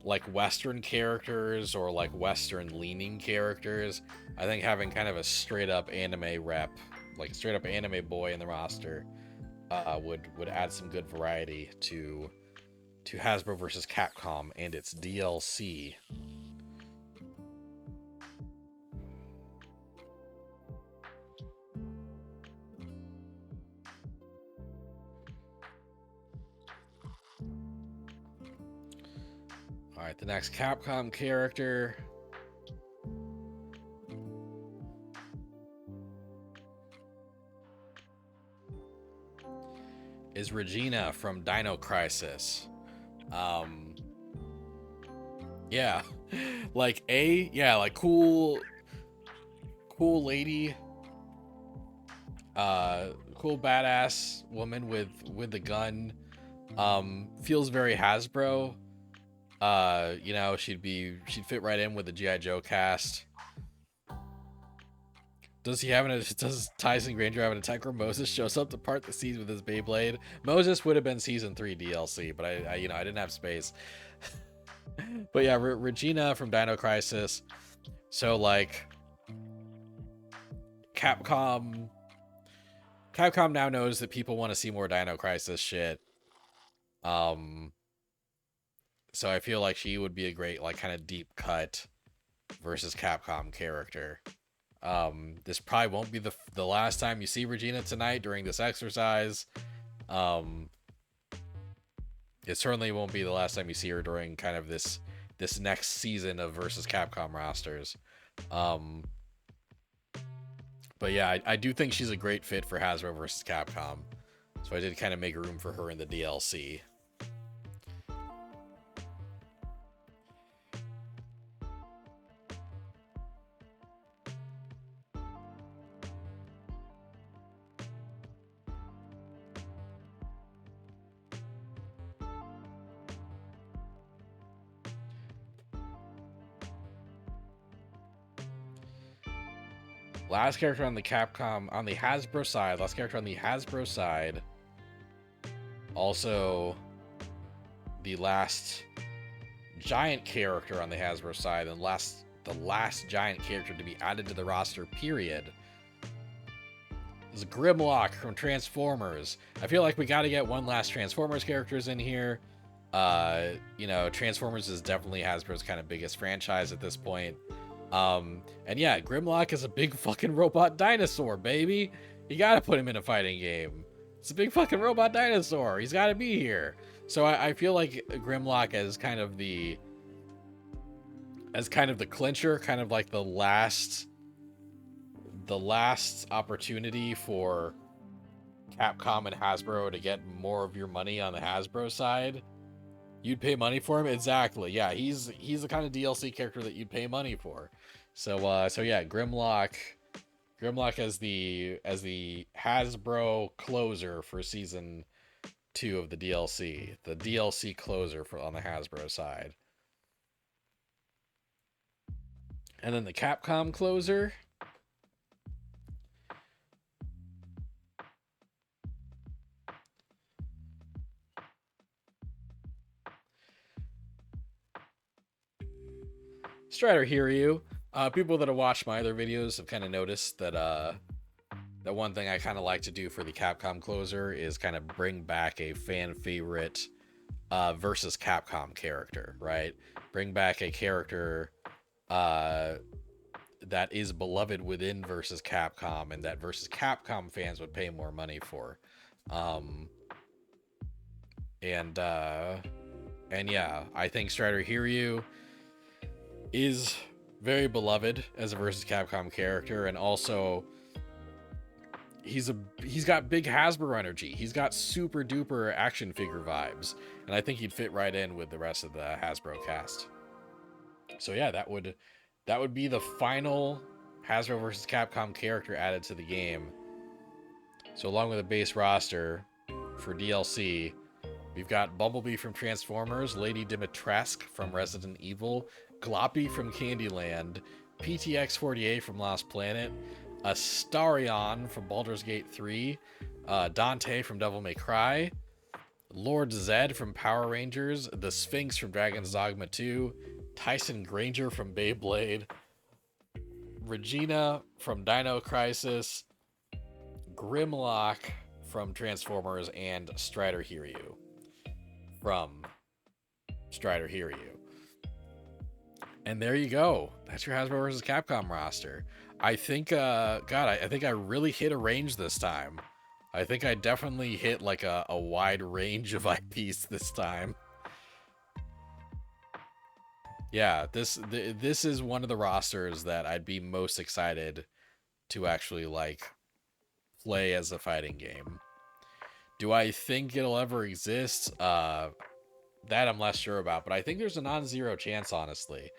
like Western characters or like Western leaning characters, I think having kind of a straight up anime rep, like straight up anime boy in the roster, would add some good variety to Hasbro versus Capcom and its DLC. All right, the next Capcom character is Regina from Dino Crisis. Yeah, like cool lady, cool badass woman with a gun. Feels very Hasbro. You know, she'd fit right in with the G.I. Joe cast. Does Tyson Granger have an attack where Moses shows up to part the seas with his Beyblade? Moses would have been season 3 DLC, but I didn't have space. But yeah, Regina from Dino Crisis. So like Capcom now knows that people want to see more Dino Crisis shit. Um so I feel like she would be a great like kind of deep cut versus Capcom character. This probably won't be the last time you see Regina tonight during this exercise. Um it certainly won't be the last time you see her during kind of this next season of versus Capcom rosters. Um But yeah, I do think she's a great fit for Hasbro versus Capcom. So I did kind of make room for her in the DLC. Last character on the Hasbro side. Also, the last giant character on the Hasbro side, and the last giant character to be added to the roster, period, is Grimlock from Transformers. I feel like we got to get one last Transformers characters in here. Transformers is definitely Hasbro's kind of biggest franchise at this point. And yeah, Grimlock is a big fucking robot dinosaur, baby. You gotta put him in a fighting game. It's a big fucking robot dinosaur. He's gotta be here. So I feel like Grimlock as kind of the clincher, kind of like the last opportunity for Capcom and Hasbro to get more of your money on the Hasbro side. You'd pay money for him? Exactly. Yeah, he's the kind of DLC character that you'd pay money for. So yeah, Grimlock as the Hasbro closer for season 2 of the DLC. The DLC closer on the Hasbro side. And then the Capcom closer. Strider Hiryu. People that have watched my other videos have kind of noticed that that one thing I kind of like to do for the Capcom closer is kind of bring back a fan favorite versus Capcom character, right? Bring back a character that is beloved within versus Capcom, and that versus Capcom fans would pay more money for. And yeah, I think Strider Hiryu is very beloved as a versus Capcom character, and also he's got big Hasbro energy. He's got super duper action figure vibes, and I think he'd fit right in with the rest of the Hasbro cast. So yeah, that would be the final Hasbro versus Capcom character added to the game. So along with a base roster for DLC, we've got Bumblebee from Transformers, Lady Dimitrescu from Resident Evil, Gloppy from Candyland, PTX-48 from Lost Planet, Astarion from Baldur's Gate 3, Dante from Devil May Cry, Lord Zed from Power Rangers, the Sphinx from Dragon's Dogma 2, Tyson Granger from Beyblade, Regina from Dino Crisis, Grimlock from Transformers, and Strider Hiryu from Strider Hiryu. And there you go. That's your Hasbro vs. Capcom roster. I think, I think I really hit a range this time. I think I definitely hit like a wide range of IPs this time. Yeah, this is one of the rosters that I'd be most excited to actually like play as a fighting game. Do I think it'll ever exist? That I'm less sure about, but I think there's a non-zero chance, honestly.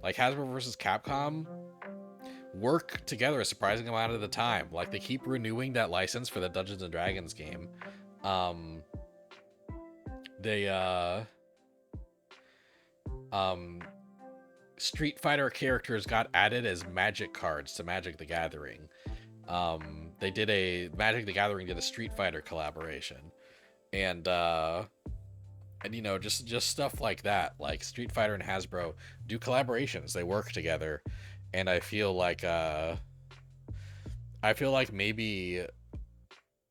Like Hasbro versus Capcom work together a surprising amount of the time. Like they keep renewing that license for the Dungeons and Dragons game. Street Fighter characters got added as Magic cards to Magic the Gathering. They did a Magic the Gathering did a Street Fighter collaboration, and And just stuff like that. Like Street Fighter and Hasbro do collaborations. They work together. And I feel like maybe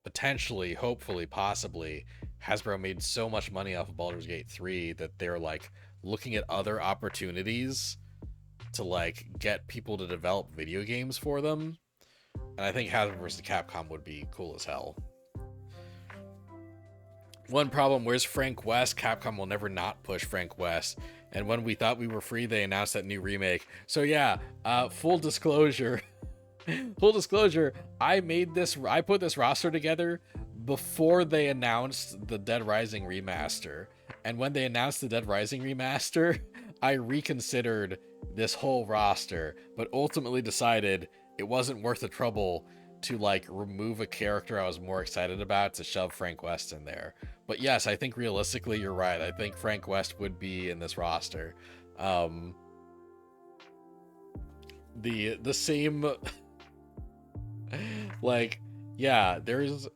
potentially, hopefully, possibly, Hasbro made so much money off of Baldur's Gate 3 that they're like looking at other opportunities to like get people to develop video games for them. And I think Hasbro versus Capcom would be cool as hell. One problem, where's Frank West? Capcom will never not push Frank West. And when we thought we were free, they announced that new remake. So yeah, full disclosure, full disclosure, I put this roster together before they announced the Dead Rising remaster. And when they announced the Dead Rising remaster, I reconsidered this whole roster, but ultimately decided it wasn't worth the trouble to like remove a character I was more excited about to shove Frank West in there. But yes, I think realistically you're right. I think Frank West would be in this roster. Um the same like yeah, there's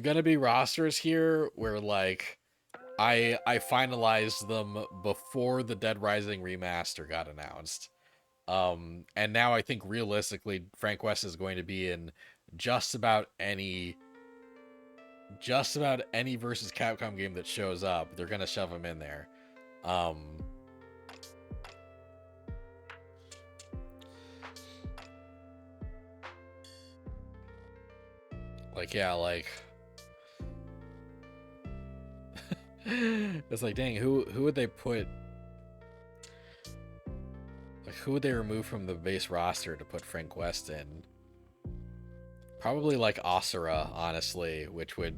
gonna be rosters here where like I finalized them before the Dead Rising remaster got announced. And now I think realistically Frank West is going to be in just about any versus Capcom game that shows up. They're gonna shove him in there. Um like yeah, like it's like dang, who would they put, like who would they remove from the base roster to put Frank West in? Probably like Asura, honestly, which would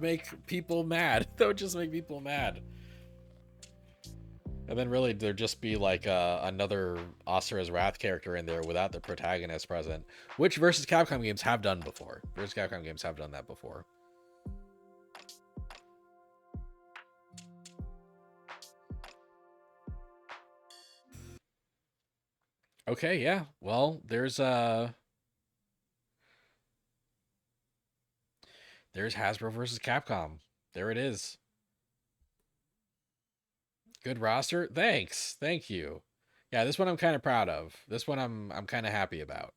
make people mad. That would just make people mad. And then really there'd just be like another Asura's Wrath character in there without the protagonist present, which versus Capcom games have done before. Versus Capcom games have done that before. Okay, yeah. Well, there's Hasbro versus Capcom. There it is. Good roster. Thanks. Thank you. Yeah, this one I'm kind of proud of. This one I'm kind of happy about.